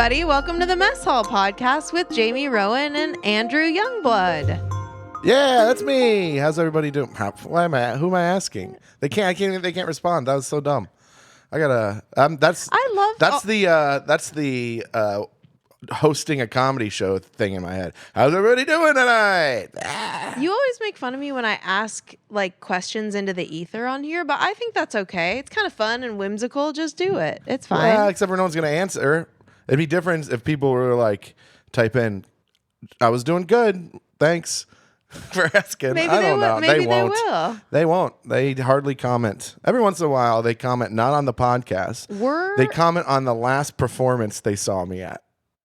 everybody. Welcome to the Mess Hall podcast with Jamie Rowan and Andrew Youngblood. Yeah, that's me. How's everybody doing? Who am I asking? They can't respond. That was so dumb. I gotta. That's the hosting a comedy show thing in my head. How's everybody doing tonight? You always make fun of me when I ask like questions into the ether on here, but I think that's okay. It's kind of fun and whimsical. Just do it. It's fine. Yeah, except for no one's gonna answer. It'd be different if people were like, type in, "I was doing good. Thanks for asking." Maybe I don't know. Maybe they won't. They will. They won't. They hardly comment. Every once in a while, they comment not on the podcast. They comment on the last performance they saw me at.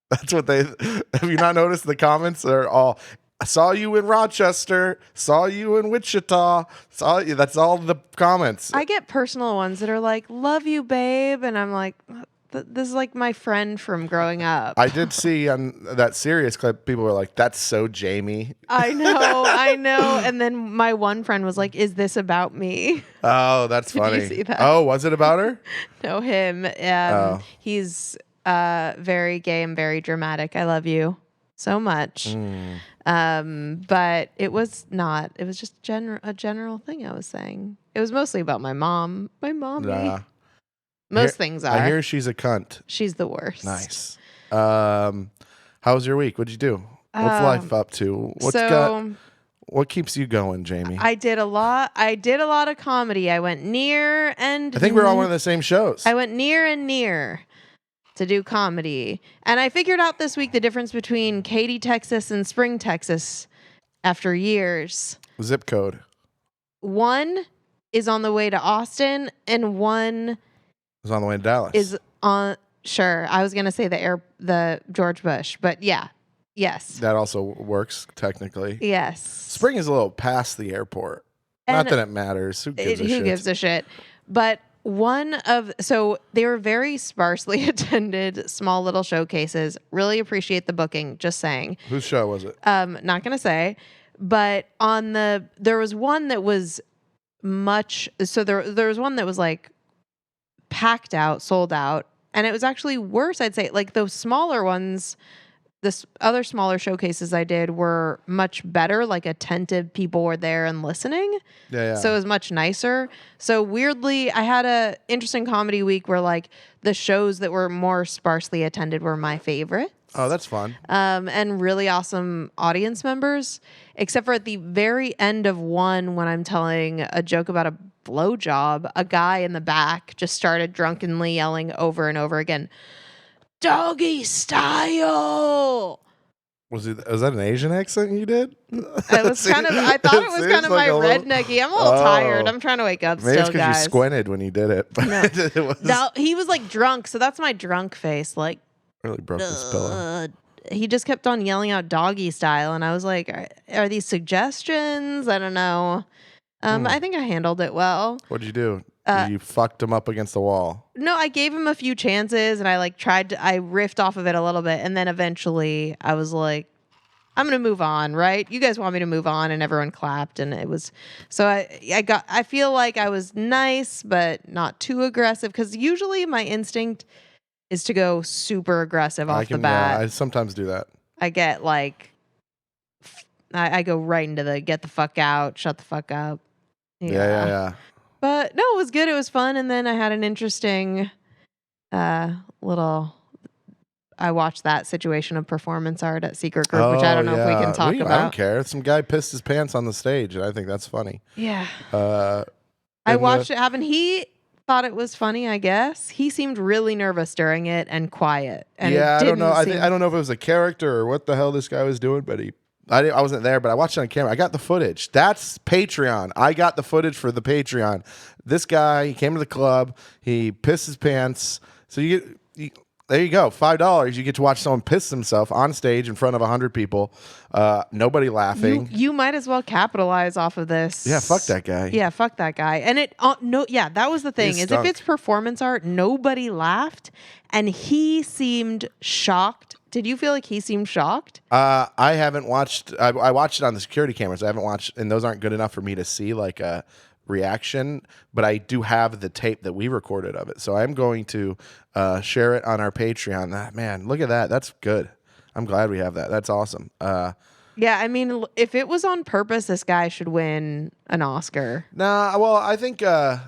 That's what they. Have you not noticed the comments are all? I saw you in Rochester. Saw you in Wichita. Saw you. That's all the comments. I get personal ones that are like, "Love you, babe," and I'm like, this is like my friend from growing up. I did see on that serious clip, people were like, "That's so Jamie." I know. And then my one friend was like, "Is this about me?" Oh, that's funny. Did you see that? Oh, was it about her? No, him. He's very gay and very dramatic. I love you so much. But it was not. It was just a general thing I was saying. It was mostly about my mom. My mommy. Nah. Most things are. I hear she's a cunt. She's the worst. Nice. How was your week? What'd you do? What's life up to? What keeps you going, Jamie? I did a lot of comedy. I went near and I think we're all one of the same shows. I went near and near to do comedy. And I figured out this week the difference between Katy, Texas and Spring, Texas after years. Zip code. One is on the way to Austin and one is on the way to Dallas. Is on sure. I was gonna say the George Bush, but yeah. Yes. That also works technically. Yes. Spring is a little past the airport. And not that it matters. Who gives a shit? But so they were very sparsely attended, small little showcases. Really appreciate the booking. Just saying. Whose show was it? Not gonna say, but there was one that was much. So there was one that was like packed out, sold out, and it was actually worse. I'd say like those smaller ones. This other smaller showcases I did were much better, like attentive people were there and listening. Yeah. So it was much nicer. So weirdly, I had a interesting comedy week where like the shows that were more sparsely attended were my favorites. Oh, that's fun. And really awesome audience members, except for at the very end of one when I'm telling a joke about a blowjob, a guy in the back just started drunkenly yelling over and over again, "Doggy style." Was that an Asian accent you did? It was kind of. I thought it was kind of like my rednecky. I'm a little tired. I'm trying to wake up. Maybe still, it's because you squinted when you did it. No, he was like drunk, so that's my drunk face. Like really broke this pillow. He just kept on yelling out "doggy style," and I was like, "Are these suggestions?" I don't know. I think I handled it well. What'd you do? You fucked him up against the wall. No, I gave him a few chances and I like I riffed off of it a little bit. And then eventually I was like, I'm going to move on, right? You guys want me to move on, and everyone clapped. And it was, so I feel like I was nice, but not too aggressive. Cause usually my instinct is to go super aggressive off the bat. Yeah, I sometimes do that. I get like, I go right into the get the fuck out, shut the fuck up. Yeah. But no, it was good. It was fun. And then I had an interesting I watched that situation of performance art at Secret Group, which I don't know if we can talk about. I don't care. Some guy pissed his pants on the stage, and I think that's funny. Yeah. I watched it happen. He thought it was funny, I guess. He seemed really nervous during it and quiet. And I don't know. I don't know if it was a character or what the hell this guy was doing, but I wasn't there, but I watched it on camera. I got the footage. That's Patreon. I got the footage for the Patreon. This guy, he came to the club. He pissed his pants. So there you go. $5. You get to watch someone piss himself on stage in front of 100 people. Nobody laughing. You might as well capitalize off of this. Yeah, fuck that guy. Yeah, fuck that guy. And that was the thing. Is if it's performance art, nobody laughed, and he seemed shocked. Did you feel like he seemed shocked? I haven't watched. I watched it on the security cameras. I haven't watched, and those aren't good enough for me to see like a reaction, but I do have the tape that we recorded of it. So I'm going to share it on our Patreon. Man, look at that. That's good. I'm glad we have that. That's awesome. Yeah, I mean, if it was on purpose, this guy should win an Oscar. Nah, well, I think I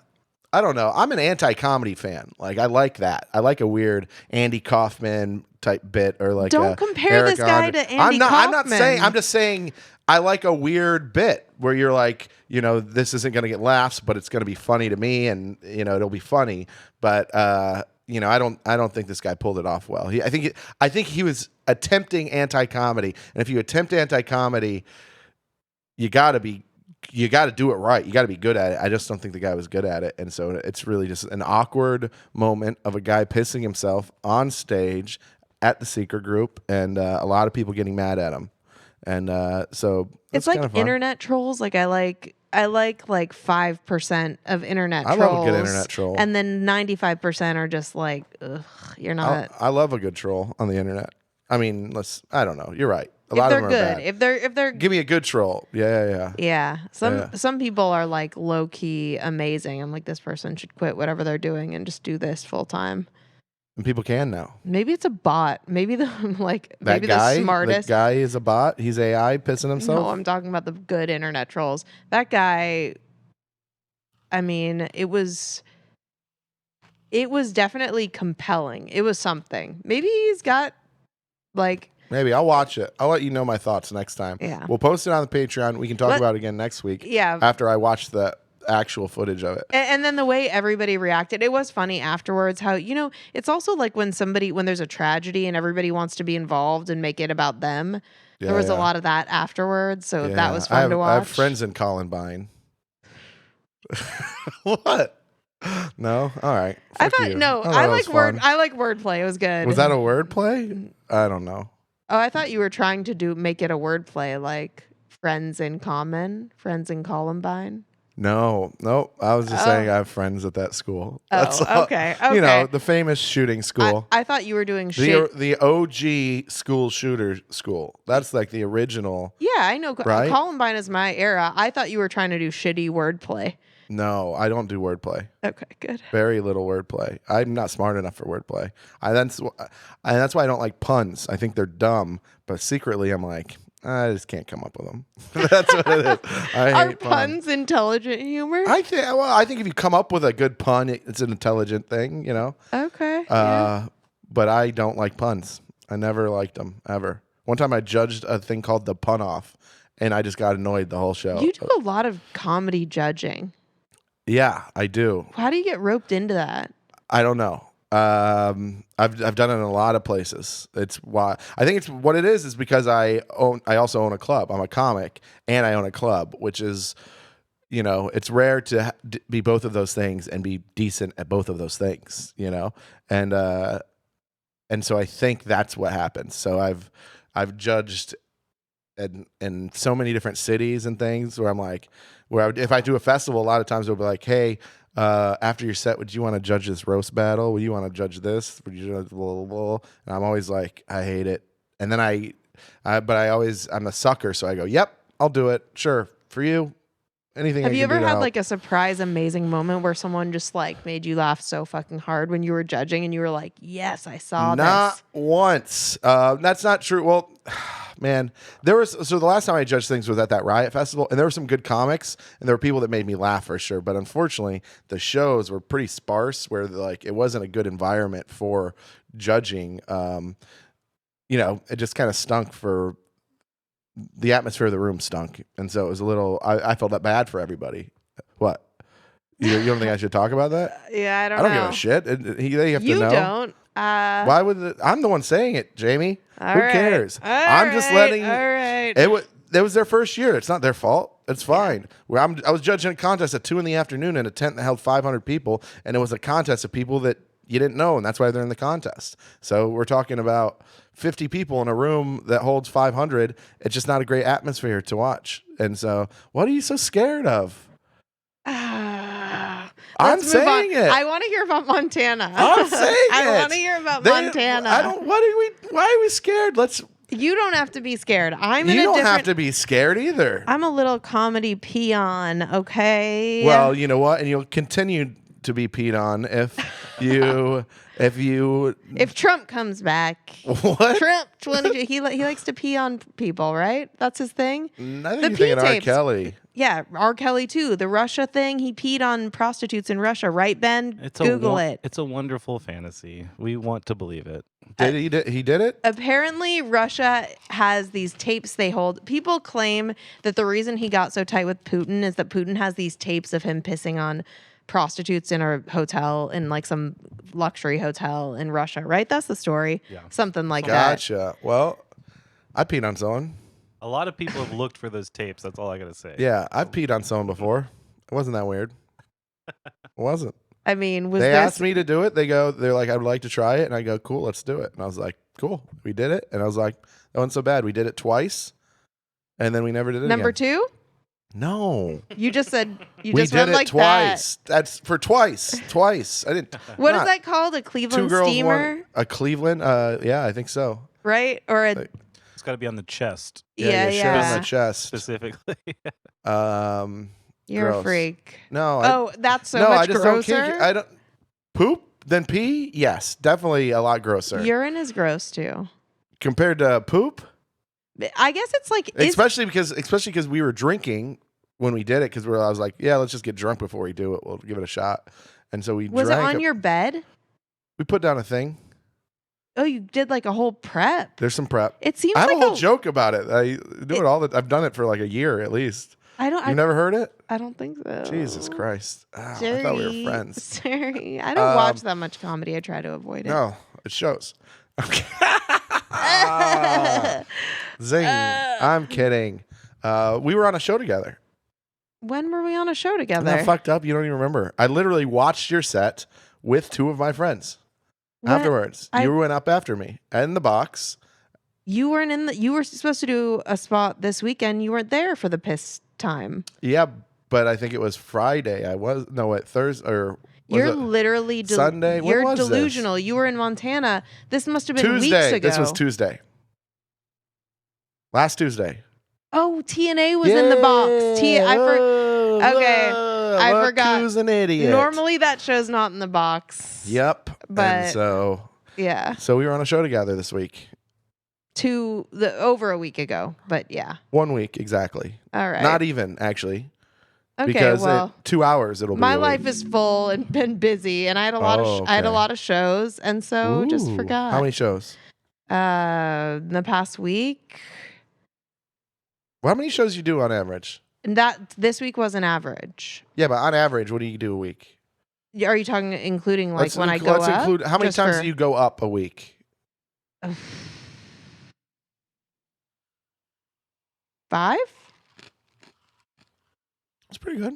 don't know. I'm an anti-comedy fan. Like I like that. I like a weird Andy Kaufman type bit or like Don't compare Eric this guy Andre. to Andy I'm not Kaufman. saying. I'm just saying I like a weird bit where you're like, this isn't going to get laughs, but it's going to be funny to me, and it'll be funny. But I don't think this guy pulled it off well. I think he was attempting anti-comedy, and if you attempt anti-comedy, you got to do it right. You got to be good at it. I just don't think the guy was good at it. And so it's really just an awkward moment of a guy pissing himself on stage at the Secret Group and a lot of people getting mad at him. And so it's like internet trolls. Like I like 5% of internet trolls. I love a good internet troll. And then 95% are just like, ugh, you're not. I love a good troll on the internet. I mean, I don't know. You're right. A lot if of they're them are good, bad. if they're give me a good troll. Yeah. Some people are like low key amazing. I'm like, this person should quit whatever they're doing and just do this full time. And people can now. Maybe it's a bot. Maybe the guy, the smartest the guy is a bot. He's AI pissing himself. No, I'm talking about the good internet trolls. That guy. I mean, it was definitely compelling. It was something. Maybe he's got like. Maybe I'll watch it. I'll let you know my thoughts next time. Yeah. We'll post it on the Patreon. We can talk about it again next week. Yeah. After I watch the actual footage of it. And then the way everybody reacted, it was funny afterwards how, it's also like when there's a tragedy and everybody wants to be involved and make it about them. Yeah, there was a lot of that afterwards. So that was fun to watch. I have friends in Columbine. What? No? All right. I like wordplay. It was good. Was that a wordplay? I don't know. Oh, I thought you were trying to make it a wordplay, like friends in common, friends in Columbine. No. I was just saying I have friends at that school. That's okay. The famous shooting school. I thought you were doing the OG school shooter school. That's like the original. Yeah, I know. Right? Columbine is my era. I thought you were trying to do shitty wordplay. No, I don't do wordplay. Okay, good. Very little wordplay. I'm not smart enough for wordplay. That's why I don't like puns. I think they're dumb, but secretly I'm like, I just can't come up with them. That's what it is. Are puns intelligent humor? I think if you come up with a good pun, it's an intelligent thing, Okay. But I don't like puns. I never liked them, ever. One time I judged a thing called the Pun Off, and I just got annoyed the whole show. You do a lot of comedy judging. Yeah, I do. How do you get roped into that? I don't know. I've done it in a lot of places. It's why I think it's what it is because I also own a club. I'm a comic and I own a club, which is, it's rare to be both of those things and be decent at both of those things, and so I think that's what happens. So I've judged in so many different cities and things where I'm like, if I do a festival, a lot of times they'll be like, hey, after your set, would you want to judge this roast battle? Would you want to judge this? Would you judge blah, blah, blah? And I'm always like, I hate it. And then I'm a sucker. So I go, yep, I'll do it. Sure. For you, anything. Have you ever had like a surprise, amazing moment where someone just like made you laugh so fucking hard when you were judging and you were like, yes, I saw this? Not once. That's not true. Well, man, the last time I judged things was at that Riot Festival, and there were some good comics, and there were people that made me laugh for sure. But unfortunately, the shows were pretty sparse, where it wasn't a good environment for judging. It just kind of stunk for the atmosphere of the room stunk, and so it was a little. I felt that bad for everybody. What? You don't think I should talk about that? Yeah, I don't give a shit. They have to know. You don't. Why would I'm the one saying it, Jamie? Who cares? I'm just letting. All right. It was their first year. It's not their fault. It's fine. I was judging a contest at 2 p.m. in a tent that held 500 people, and it was a contest of people that you didn't know, and that's why they're in the contest. So we're talking about 50 people in a room that holds 500. It's just not a great atmosphere to watch. And so, what are you so scared of? I'm saying it. I want to hear about Montana. I'm saying it. I want to hear about Montana. Why are we scared? You don't have to be scared. You don't have to be scared either. I'm a little comedy peon, okay? Well, you know what? And you'll continue to be peed on if you if Trump comes back. What? Trump 22, he likes to pee on people, right? That's his thing. I think The you're pee thinking R. tapes. Kelly. Yeah, R. Kelly too. The Russia thing, he peed on prostitutes in Russia, right, Ben? Google it. It's a wonderful fantasy. We want to believe it. He did it? Apparently, Russia has these tapes they hold. People claim that the reason he got so tight with Putin is that Putin has these tapes of him pissing on prostitutes in a hotel, in like some luxury hotel in Russia, right? That's the story. Yeah. Something like that. Gotcha. Well, I peed on someone. A lot of people have looked for those tapes. That's all I got to say. Yeah, I've peed on someone before. It wasn't that weird. It wasn't. I mean, They asked me to do it. They're like, I would like to try it. And I go, cool, let's do it. And I was like, cool. We did it. And I was like, that wasn't so bad. We did it twice. And then we never did it number again. 2? No. You just said you We just did went it like twice. That's for twice. Twice. I didn't. that. What is not that called? A Two Cleveland girls, steamer, a Cleveland. Yeah, I think so. right? Or a Like, It's got to be on the chest yeah. Shit on the chest. specifically. You're gross. a freak. No. Oh, that's so no, much I just grosser. don't kink. I don't poop then pee. Yes, definitely a lot grosser Urine is gross too. compared to poop. I guess it's like Especially because we were drinking when we did it. Because I was like, yeah, let's just get drunk before we do it. We'll give it a shot. And so we was drank. it on your bed? We put down a thing. Oh, you did like a whole prep. There's some prep. It seems I have like a whole joke about it. I do it all. I've done it for like a year at least. You never heard it? I don't think so. Jesus Christ! Oh, I Sorry. thought we were friends. Sorry, I don't watch that much comedy. I try to avoid it. No, it shows. Zing! I'm kidding. We were on a show together. When were we on a show Isn't together? that fucked up? You don't even remember. I literally watched your set with 2 of my friends. Afterwards, you went up after me in the box. You weren't in the. You were supposed to do a spot this weekend. You weren't there for the piss time. Yeah, but I think it was Friday. Thursday or was You're it literally Sunday. When You're was this? delusional. You were in Montana. This must have been Tuesday. weeks ago. This was Tuesday. Last Tuesday. Oh, TNA was in the box. I Look forgot. Who's an idiot? Normally that show's not in the box. Yep. But- and so Yeah. we were on a show together this week. Over a week ago, but yeah. 1 week exactly. All right. Not even actually. okay. Because Well, 2 hours it'll be. my a life week. is full and been busy, and I had a lot of I had a okay. lot of shows, and so just Ooh. forgot. How many shows? In the past week, Well, how many shows you do on average? and this week was an average. Yeah, but on average, what do you do a week? Are you talking including like when I go let's up? include how many Just times for- do you go up a week? 5? That's pretty good.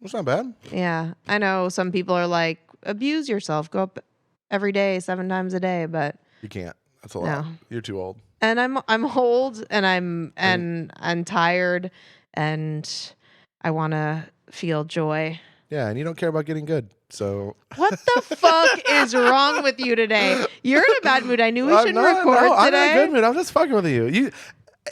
That's not bad. Yeah, I know some people are like, abuse yourself, go up every day, 7 times a day, but You can't. That's a No. lot. You're too old. and I'm old and I'm tired and I want to feel joy. Yeah, and you don't care about getting good. So What the fuck is wrong with you today? You're in a bad mood. I knew we shouldn't record I'm in a today. good mood. I'm just fucking with you. You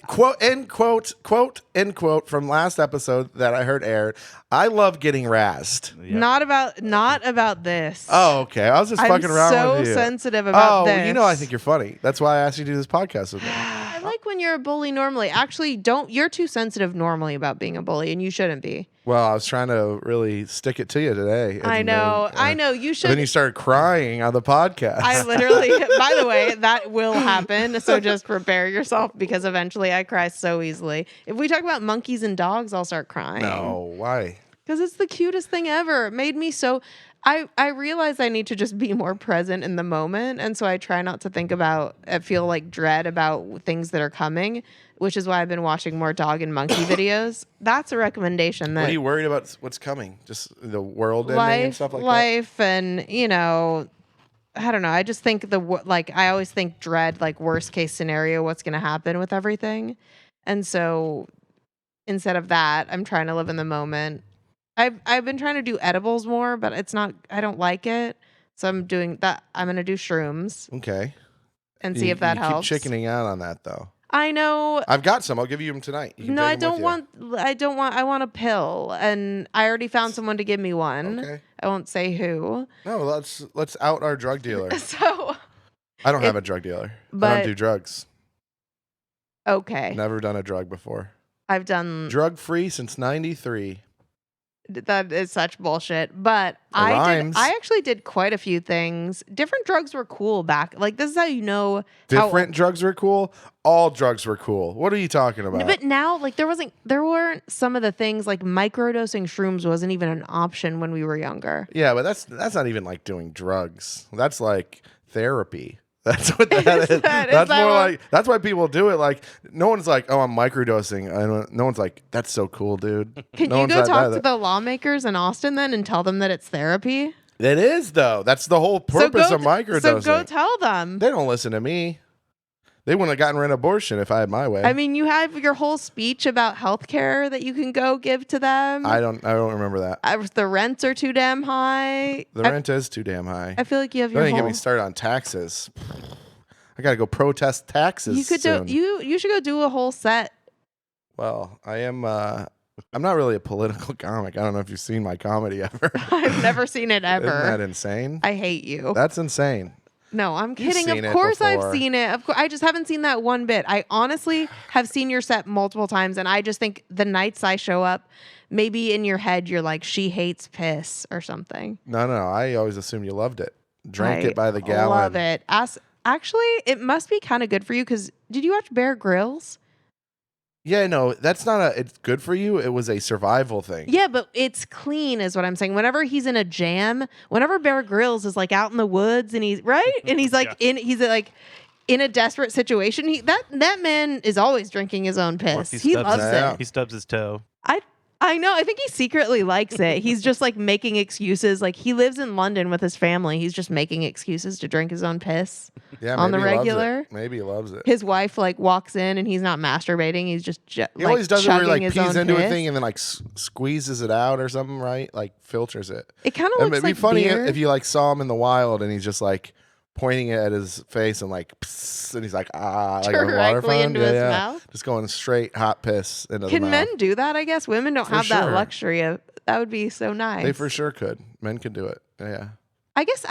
quote end quote from last episode that I heard aired. I love getting razzed. Yep. Not about this. Oh, okay. I was just I'm fucking around so with you. sensitive about this. you know I think you're funny. That's why I asked you to do this podcast with me. I like when you're a bully normally. Actually, you're too sensitive normally about being a bully, and you shouldn't be. Well, I was trying to really stick it to you today. and I know. You But should. then you started crying on the podcast. I literally, by the way, that will happen. So just prepare yourself because eventually I cry so easily. If we talk about monkeys and dogs, I'll start crying. No, why? Because it's the cutest thing ever. It made me so. I realize I need to just be more present in the moment. And so I try not to think about, feel like dread about things that are coming, which is why I've been watching more dog and monkey videos. That's a recommendation. That What are you worried about? What's coming? Just the world ending and stuff like life, and I don't know. I just think I always think dread, like worst case scenario, what's going to happen with everything, and so instead of that, I'm trying to live in the moment. I've been trying to do edibles more, but it's not. I don't like it, so I'm doing that. I'm going to do shrooms. that? Okay. and see if that you helps. keep chickening out on that though. I know. I've got some. I'll give you them tonight. You can No, take I them don't with want. I want a pill, and I already found someone to give me one. Okay. I won't say who. No, let's out our drug dealer. So, I don't have a drug dealer. I but- don't do drugs. okay, Never done a drug before. I've done Drug free since '93. that is such bullshit. But rhymes. I actually did quite a few things. Different drugs were cool back. Like this is how you know Different drugs were cool. All drugs were cool. What are you talking about? But now, like there weren't some of the things like microdosing shrooms wasn't even an option when we were younger. Yeah, but that's not even like doing drugs. That's like therapy. That's what that is. That's more like that's why people do it. Like no one's like, oh, I'm microdosing. No one's like, that's so cool, dude. Can you go talk to the lawmakers in Austin then and tell them that it's therapy? It is though. That's the whole purpose of microdosing. So go tell them. They don't listen to me. They wouldn't have gotten rid of abortion if I had my way. I mean, you have your whole speech about healthcare that you can go give to them. I don't remember that. The rents are too damn high. The rent is too damn high. I feel like you have your Don't even whole... get me started on taxes. I gotta go protest taxes. You could soon. you should go do a whole set. Well, I am. I'm not really a political comic. I don't know if you've seen my comedy ever. I've never seen it ever. Isn't that insane? I hate you. That's insane. No, I'm kidding. seen Of it course before. I've seen it. Of course, I just haven't seen that one bit. I honestly have seen your set multiple times, and I just think the nights I show up, maybe in your head you're like, she hates piss or something. No. I always assumed you loved it. Drank it by the gallon. Love it. Actually, it must be kind of good for you because did you watch Bear Grylls? Yeah, no, that's not a. It's good for you. It was a survival thing. Yeah, but it's clean, is what I'm saying. Whenever he's in a jam, whenever Bear Grylls is like out in the woods and he's right, and he's like he's like in a desperate situation. That man is always drinking his own piss. He loves it. He stubs his toe. I know. I think he secretly likes it. He's just like making excuses. Like he lives in London with his family. He's just making excuses to drink his own piss. Yeah, on the maybe he loves regular. it. Maybe he loves it. His wife like walks in and he's not masturbating. He's just He always does it where he like his pees own into a piss. thing and then like squeezes it out or something, right? Like filters it. It kind of And looks it'd be like funny beer. if you like saw him in the wild and he's just like pointing it at his face and like, psst, and he's like like a water Directly fountain. into his mouth. Just going straight hot piss into the Can mouth. men do that? I guess women don't For have that sure. luxury of. That would be so nice. They for sure could. Men could do it. Yeah. I guess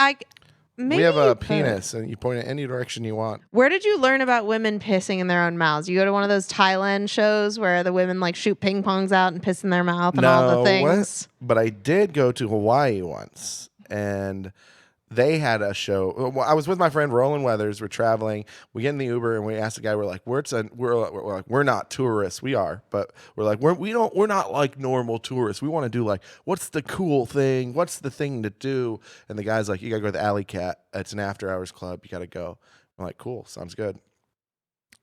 maybe we have you a could. penis and you point it any direction you want. Where did you learn about women pissing in their own mouths? You go to one of those Thailand shows where the women like shoot ping pongs out and piss in their mouth and all the things. But I did go to Hawaii once and they had a show. Well, I was with my friend Roland Weathers. We're traveling. We get in the Uber and we ask the guy. We're like, we're like, we're not tourists. We are, but we're like, we're not like normal tourists. We want to do like, what's the cool thing? What's the thing to do? And the guy's like, you gotta go to the Alley Cat. It's an after hours club. You gotta go. I'm like, cool, sounds good.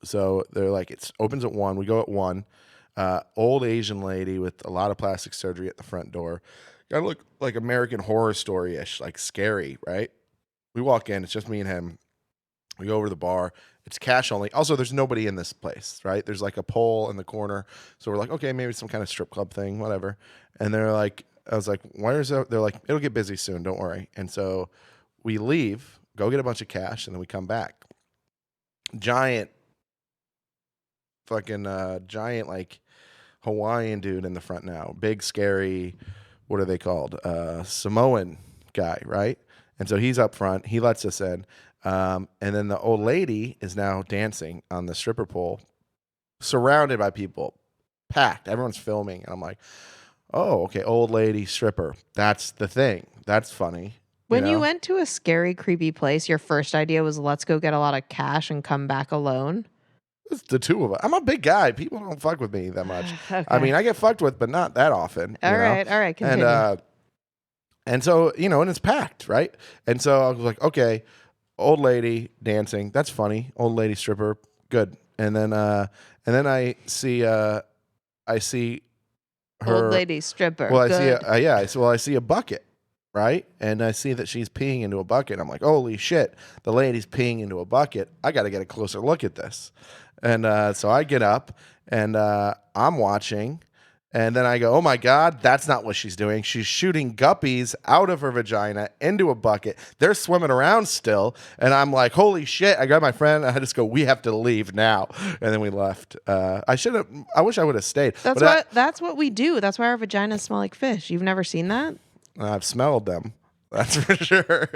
So they're like, it opens at 1. We go at 1. Old Asian lady with a lot of plastic surgery at the front door. Gotta look like American Horror Story-ish, like scary, right? We walk in, it's just me and him. We go over to the bar. It's cash only. Also, there's nobody in this place, right? There's like a pole in the corner. So we're like, okay, maybe it's some kind of strip club thing, whatever. And they're like, I was like, where's it? They're like, it'll get busy soon, don't worry. And so we leave, go get a bunch of cash, and then we come back. Giant like Hawaiian dude in the front now. Big, scary, what are they called? Samoan guy, right? And so he's up front. He lets us in. And then the old lady is now dancing on the stripper pole, surrounded by people, packed. Everyone's filming. And I'm like, oh, okay, old lady stripper. That's the thing. That's funny. When you went to a scary, creepy place, your first idea was let's go get a lot of cash and come back alone. It's the two of us. I'm a big guy. People don't fuck with me that much. Okay. I mean, I get fucked with, but not that often. All right, continue. And so, and it's packed, right? And so I was like, okay, old lady dancing, that's funny. Old lady stripper, good. And then I see her Old lady stripper. Well, good. I see a bucket, right? And I see that she's peeing into a bucket. I'm like, holy shit, the lady's peeing into a bucket. I got to get a closer look at this. And so I get up and I'm watching. And then I go, oh my God, that's not what she's doing. She's shooting guppies out of her vagina into a bucket. They're swimming around still. And I'm like, holy shit. I grab my friend. And I just go, we have to leave now. And then we left. I wish I would have stayed. That's what we do. That's why our vaginas smell like fish. You've never seen that? I've smelled them. That's for sure.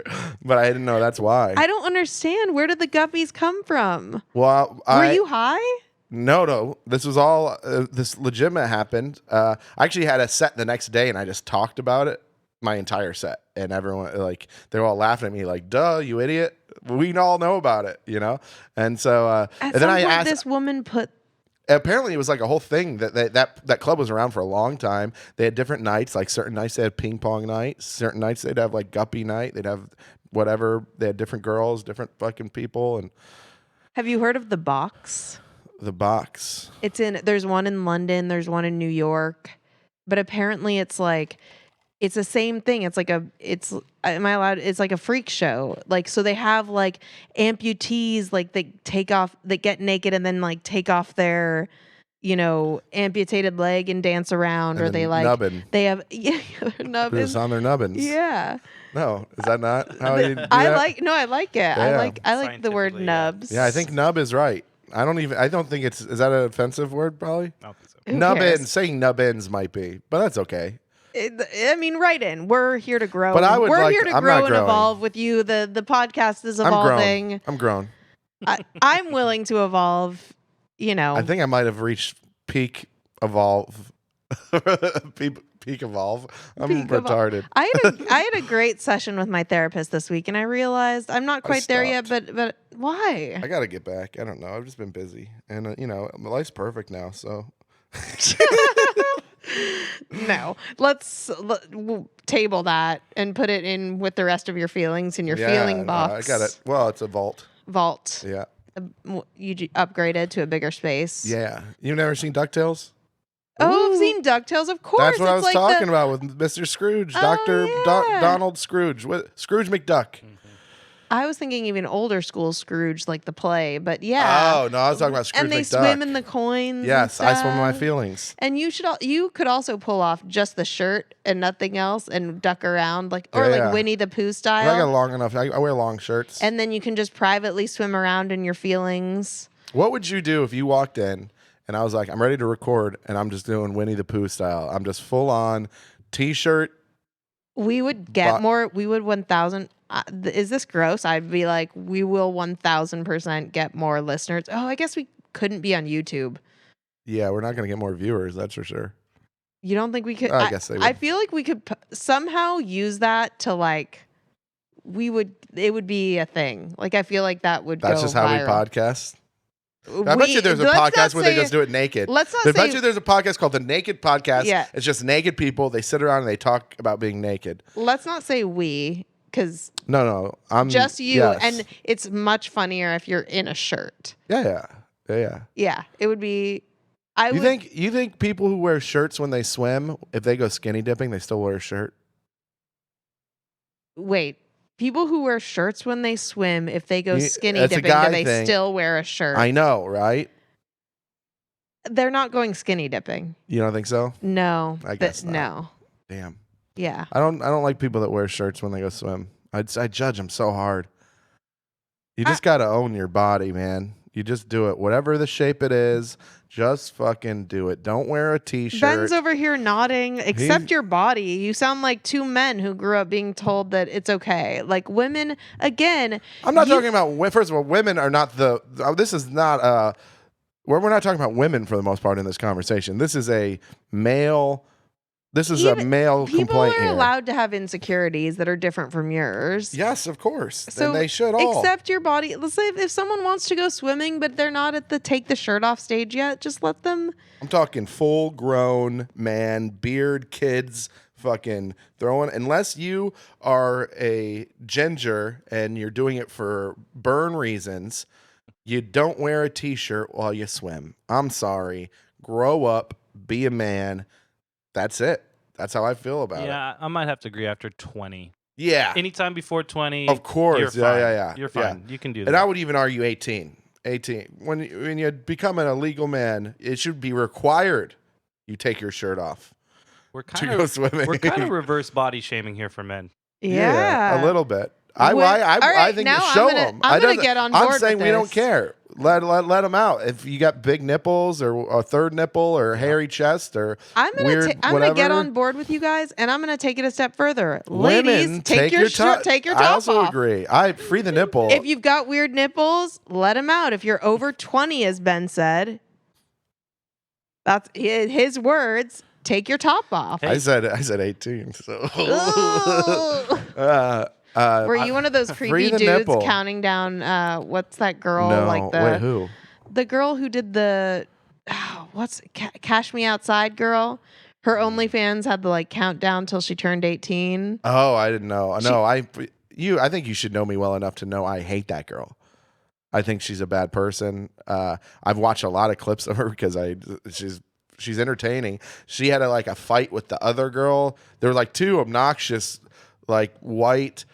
But I didn't know that's why. I don't understand. Where did the guppies come from? Well, Were you high? No. This was all this legitimate happened. I actually had a set the next day, and I just talked about it my entire set, and everyone they were all laughing at me, like, "Duh, you idiot! We all know about it, you know." And so, and then I asked this woman put. Apparently, it was like a whole thing that club was around for a long time. They had different nights. Like certain nights they had ping pong night. Certain nights they'd have like guppy night. They'd have whatever. They had different girls, different fucking people, and. Have you heard of the Box? The Box. There's one in London, there's one in New York, but apparently it's the same thing. It's like am I allowed? It's like a freak show. Like, so they have like amputees, like they get naked and then like take off their, amputated leg and dance around, And or they nubbin. they have their nubbins. It's on their nubbins. Yeah. No, is that not how you do that? I like it. Yeah. I like the word Scientifically, nubs. Yeah, I think nub is right. I don't think is that an offensive word? Probably. I don't think so. Who Nubbins. cares? Saying nubbins might be, but that's okay. Write in. We're here to grow. But I would We're like- here to I'm grow not and growing. evolve with you. The podcast is I'm evolving. grown. I'm willing to evolve. I think I might have reached peak evolve. peak evolve. I'm Peak evolve. retarded. I had a great session with my therapist this week, and I realized I'm not quite there yet. But why? I gotta get back. I don't know. I've just been busy, and my life's perfect now. So No, we'll table that and put it in with the rest of your feelings in your feeling box. I got it. Well, it's a vault. Vault. Yeah. You upgraded to a bigger space. Yeah. You've never seen DuckTales? Oh, I've seen DuckTales, of course. That's what I It's was like talking about with Mr. Scrooge, Oh, Dr. yeah. Donald Scrooge, Scrooge McDuck. I was thinking even older school Scrooge, like the play, but yeah. Oh, no, I was talking about Scrooge And they McDuck. swim in the coins. Yes, and I swim in my stuff. feelings. And you could also pull off just the shirt and nothing else and duck around like Yeah. Winnie the Pooh If I style. got long enough, I wear long shirts. And then you can just privately swim around in your feelings. What would you do if you walked in and I was like, I'm ready to record and I'm just doing Winnie the Pooh style? I'm just full on t-shirt. We would get more. We would 1,000. Is this gross? I'd be like, we will 1,000% get more listeners. Oh, I guess we couldn't be on YouTube. Yeah, we're not going to get more viewers, that's for sure. You don't think we could? I guess they would. I feel like we could somehow use that to like. It would be a thing. Like I feel like that would. That's go just how viral. we podcast. I bet you there's a podcast where they just do it naked. Let's not I bet say- you there's a podcast called The Naked Podcast. Yeah. It's just naked people. They sit around and they talk about being naked. Let's not say we, because No, I'm just you, yes. and it's much funnier if you're in a shirt. Yeah. Yeah, it would be. You think people who wear shirts when they swim, if they go skinny dipping, they still wear a shirt? Wait, people who wear shirts when they swim, if they go skinny it's a dipping, guy do they thing. still wear a shirt? I know, right? They're not going skinny dipping. You don't think so? No, I guess not. no. Damn. Yeah. I don't like people that wear shirts when they go swim. I judge them so hard. You just got to own your body, man. You just do it. Whatever the shape it is, just fucking do it. Don't wear a t-shirt. Ben's over here nodding. Accept your body. You sound like two men who grew up being told that it's okay. Like women, again. I'm not talking about, first of all, women are not this is not, we're not talking about women for the most part in this conversation. This is a male People complaint are here. allowed to have insecurities that are different from yours. Yes, of course. So Then they should all. accept your body. Let's say if someone wants to go swimming, but they're not at the take the shirt off stage yet, just let them. I'm talking full grown man, beard, kids, fucking throwing. Unless you are a ginger and you're doing it for burn reasons, you don't wear a t-shirt while you swim. I'm sorry. Grow up, be a man. That's it. That's how I feel about it. Yeah, I might have to agree after 20. Yeah. Anytime before 20, Of course. you're Yeah, fine. yeah. You're fine. You can do that. And I would even argue 18. 18. When you become an illegal man, it should be required you take your shirt off We're to kind go of swimming. we're kind of reverse body shaming here for men. Yeah. a little bit. All I right, think now show I'm gonna- them. I'm gonna get on I'm board saying with we don't this. care. Let them out. If you got big nipples or a third nipple or hairy chest or I'm gonna weird I'm whatever, gonna get on board with you guys, and I'm gonna take it a step further. women, Ladies, take your top. take your top I also off. agree. I free the nipple. If you've got weird nipples, let them out. If you're over 20, as Ben said, that's his words. Take your top off. I said 18. So. Ooh. Were you one of those free creepy the dudes nipple. counting down? What's that girl? No, like wait, who? the girl who did the Cash Me Outside girl. Her OnlyFans had the like countdown till she turned 18. Oh, I didn't know. No, I think you should know me well enough to know I hate that girl. I think she's a bad person. I've watched a lot of clips of her because she's entertaining. She had a fight with the other girl. There were like two obnoxious, like white.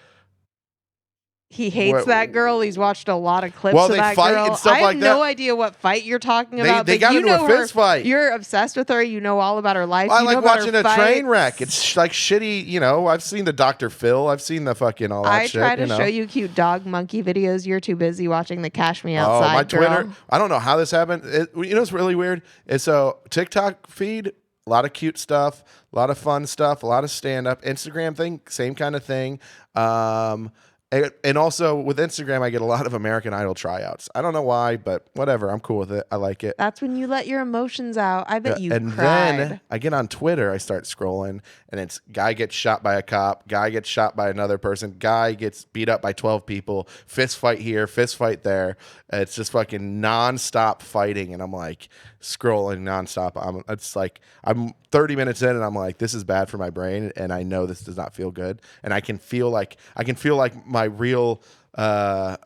He hates that girl. He's watched a lot of clips Well, of they that fight girl. and stuff I have like no that. idea what fight you're talking about. They but got you into know a her. fist fight. You're obsessed with her. You know all about her life. I you know like about watching her a train fights. wreck. It's like shitty, I've seen the Dr. Phil. I've seen the fucking all that I shit. try to show you cute dog monkey videos. You're too busy watching the Cash Me Outside my girl. Twitter. I don't know how this happened. What's really weird is TikTok feed, a lot of cute stuff, a lot of fun stuff, a lot of stand up. Instagram thing, same kind of thing. And also with Instagram, I get a lot of American Idol tryouts. I don't know why, but whatever. I'm cool with it. I like it. That's when you let your emotions out. I bet you And cried. then I get on Twitter, I start scrolling, and it's guy gets shot by a cop, guy gets shot by another person, guy gets beat up by 12 people, fist fight here, fist fight there. It's just fucking nonstop fighting, and I'm like scrolling nonstop. I'm 30 minutes in, and I'm like, this is bad for my brain, and I know this does not feel good, and I can feel like my real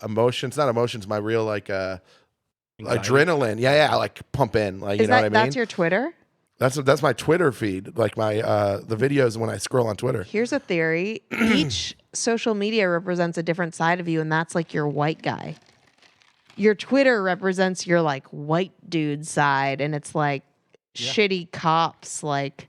emotions, not emotions, my real adrenaline, like pump in, like, you know what I mean? That's your Twitter? That's my Twitter feed, like my the videos when I scroll on Twitter. Here's a theory. Each social media represents a different side of you, and that's like your white guy. Your Twitter represents your like white dude side, and it's like shitty cops. Like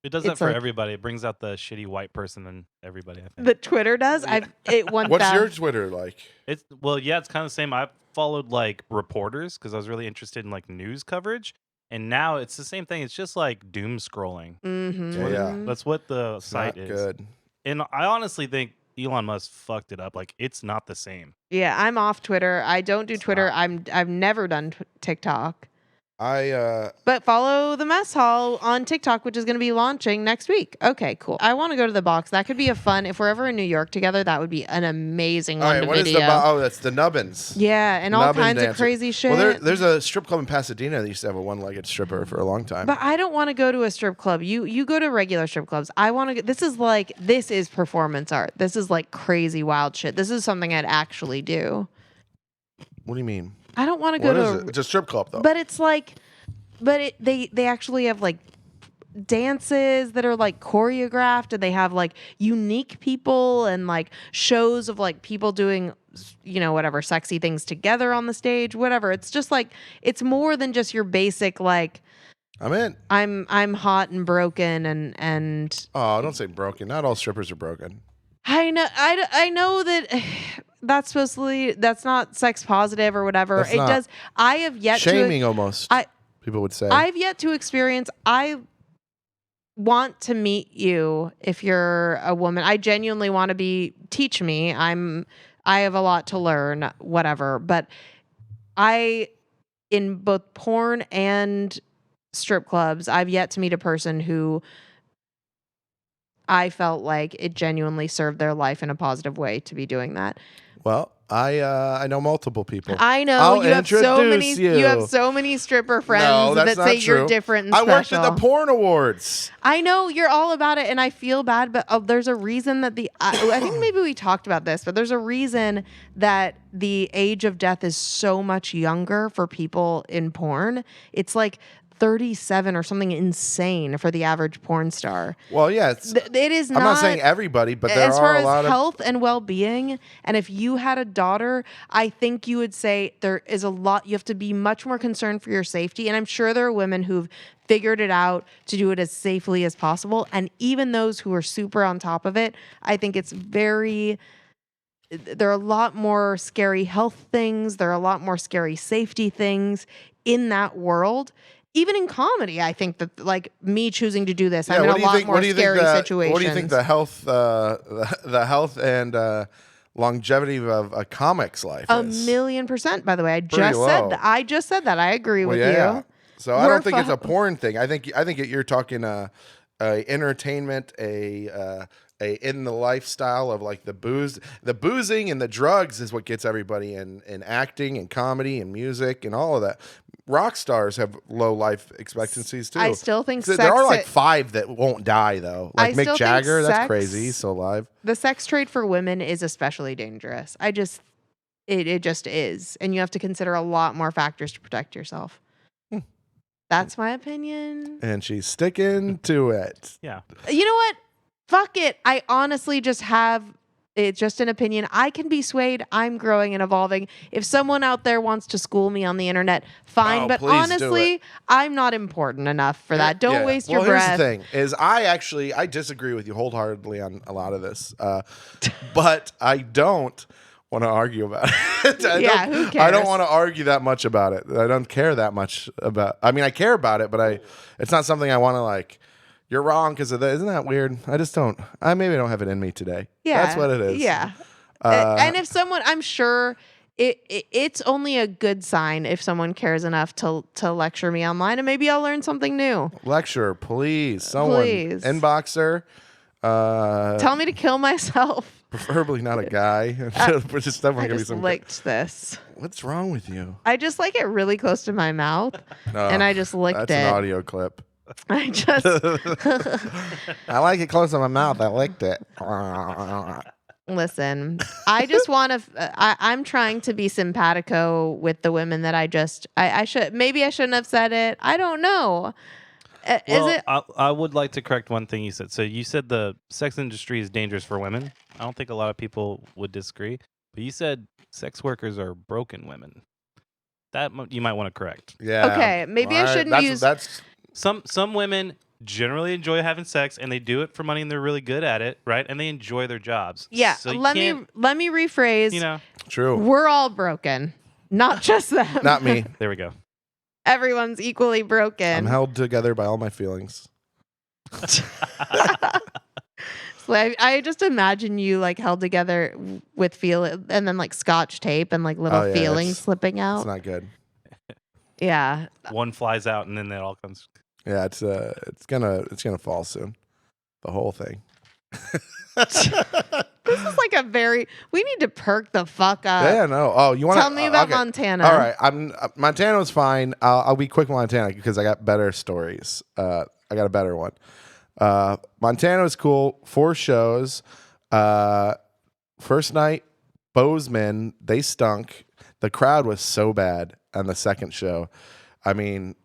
It does that It's for like- everybody. It brings out the shitty white person in everybody, I think. the Twitter does. What's your Twitter like? It's kind of the same. I followed like reporters because I was really interested in like news coverage, and now it's the same thing. It's just like doom scrolling. Mm-hmm. Yeah. That's what the It's site not is. good. And I honestly think Elon Musk fucked it up. Like it's not the same. Yeah, I'm off Twitter. I don't do Twitter. I've never done TikTok. But follow the mess hall on TikTok, which is going to be launching next week. Okay, cool. I want to go to the box. That could be a fun. If we're ever in New York together, that would be an amazing All one right, to what is video. that's the Nubbins. Yeah, and all Nubbin kinds of dancer. crazy shit. Well, there's a strip club in Pasadena that used to have a one-legged stripper for a long time. But I don't want to go to a strip club. You go to regular strip clubs. I want to. This is performance art. This is like crazy wild shit. This is something I'd actually do. What do you mean? I don't want to go What to. is it? It's a strip club though. But it's like, they actually have like dances that are like choreographed, and they have like unique people and like shows of like people doing whatever sexy things together on the stage, whatever. It's just like it's more than just your basic like I'm in. I'm hot and broken and Oh, don't say broken. Not all strippers are broken. I know that that's not sex positive or whatever. That's it not. does. I have yet Shaming to almost. People would say. I've yet to experience. I want to meet you if you're a woman. I genuinely want to teach me. I have a lot to learn, whatever. But in both porn and strip clubs, I've yet to meet a person who I felt like it genuinely served their life in a positive way to be doing that. Well, I know multiple people. I know I'll you have so many. introduce you. You have so many stripper friends No, that's that say not you're true. different and I special. worked at the porn awards. I know you're all about it, and I feel bad, but there's a reason that I think maybe we talked about this, but there's a reason that the age of death is so much younger for people in porn. It's like 37 or something insane for the average porn star. Well, yeah, It is not. I'm not saying everybody, but there as are far a as lot of. health and well-being, and if you had a daughter, I think you would say there is a lot. You have to be much more concerned for your safety, and I'm sure there are women who've figured it out to do it as safely as possible. And even those who are super on top of it, I think it's very. There are a lot more scary health things. There are a lot more scary safety things in that world. Even in comedy, I think that like me choosing to do this, I'm in a lot more scary situations. What do you think the health, the health and longevity of a comic's life is? 1,000,000%. By the way, I Pretty just said low. that. I just said that. I agree with Yeah. you. So I We're don't think it's fu- a porn thing. I think you're talking entertainment, a in the lifestyle of like the boozing and the drugs is what gets everybody in acting and comedy and music and all of that. Rock stars have low life expectancies too. I still think So sex. there are like 5 that won't die though. Like I still Mick think Jagger, that's sex- crazy. He's still alive. The sex trade for women is especially dangerous. It just is, and you have to consider a lot more factors to protect yourself. That's my opinion. And she's sticking to it. Yeah. You know what? Fuck it. I honestly just have it's just an opinion. I can be swayed. I'm growing and evolving. If someone out there wants to school me on the internet, fine. Oh, but please do honestly, I'm not important enough for that. Don't Yeah. waste your Well, breath. here's the thing: is I disagree with you wholeheartedly on a lot of this, but I don't want to argue about it. Yeah, who I cares? don't want to argue that much about it. I don't care that much about. I mean, I care about it, but it's not something I want to like. You're wrong because of that. Isn't that weird? I just don't. I maybe don't have it in me today. Yeah, That's what it is. Yeah. And if someone, I'm sure it's only a good sign if someone cares enough to lecture me online, and maybe I'll learn something new. Lecture, please. Someone Please. inbox her. Tell me to kill myself. Preferably not a guy. Just definitely I gonna be just some. licked this. What's wrong with you? I just like it really close to my mouth, and I just licked That's it. an audio clip. I just I like it close to my mouth. I licked it. listen. I just want to. I'm trying to be simpatico with the women that I should. Maybe I shouldn't have said it. I don't know. Is Well, it? I would like to correct one thing you said. So you said the sex industry is dangerous for women. I don't think a lot of people would disagree. But you said sex workers are broken women. That you might want to correct. Yeah. Okay, maybe I shouldn't use- That's Some women generally enjoy having sex and they do it for money and they're really good at it, right? And they enjoy their jobs. Yeah. So you let me rephrase. You know, true. We're all broken, not just them. Not me. there we go. Everyone's equally broken. I'm held together by all my feelings. So I just imagine you like held together with and then like scotch tape and like little Oh, yeah, feelings that's- slipping It's out. not good. Yeah. One flies out and then it all comes. Yeah, it's gonna fall soon. The whole thing. This is like we need to perk the fuck up. Yeah, no. Oh, you want to Tell me about Montana. All right, Montana was fine. I'll be quick with Montana because I got better stories. I got a better one. Montana was cool. 4 shows. First night, Bozeman, they stunk. The crowd was so bad on the second show. I mean,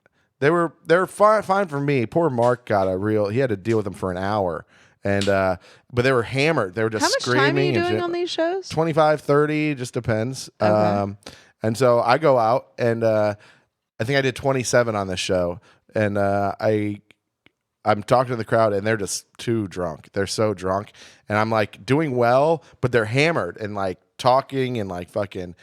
they were fine for me. Poor Mark he had to deal with them for an hour. And but they were hammered. They were just How much screaming. time are you and doing shit. on these shows? 25, 30, just depends. Okay. And so I go out and I think I did 27 on this show. And I'm talking to the crowd and they're just too drunk. They're so drunk. And I'm like doing well, but they're hammered and like talking and like fucking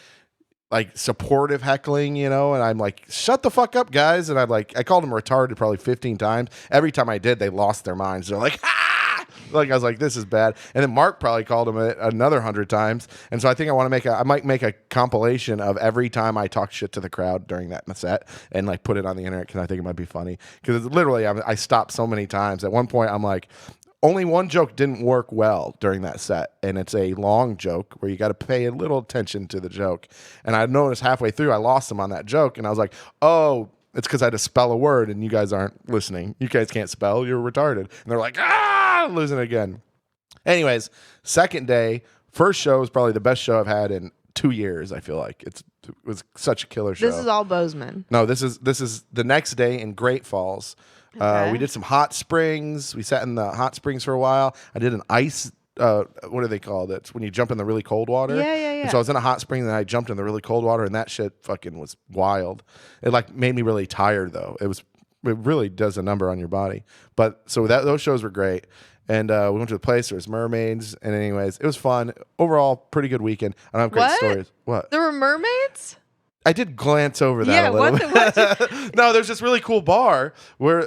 like supportive heckling, and I'm like, shut the fuck up, guys. And I called them retarded probably 15 times. Every time I did, they lost their minds. They're like, ah! Like I was like, this is bad. And then Mark probably called them another 100 times. And so I think I might make a compilation of every time I talk shit to the crowd during that set and like put it on the internet because I think it might be funny. Because literally I stopped so many times. At one point I'm like, only one joke didn't work well during that set, and it's a long joke where you got to pay a little attention to the joke. And I noticed halfway through I lost them on that joke, and I was like, oh, it's because I had to spell a word, and you guys aren't listening. You guys can't spell. You're retarded. And they're like, ah, losing it again. Anyways, second day, first show was probably the best show I've had in 2 years. I feel like it was such a killer show. This is all Bozeman. No, this is the next day in Great Falls. Okay. We did some hot springs. We sat in the hot springs for a while. I did an ice. What do they call it? It's when you jump in the really cold water. Yeah. And so I was in a hot spring, and then I jumped in the really cold water, and that shit fucking was wild. It like made me really tired though. It really does a number on your body. But so those shows were great. And we went to the place. There was mermaids, and anyways, it was fun. Overall, pretty good weekend. I don't have great What? stories. What? There were mermaids? I did glance over that a little bit. No, there's this really cool bar where,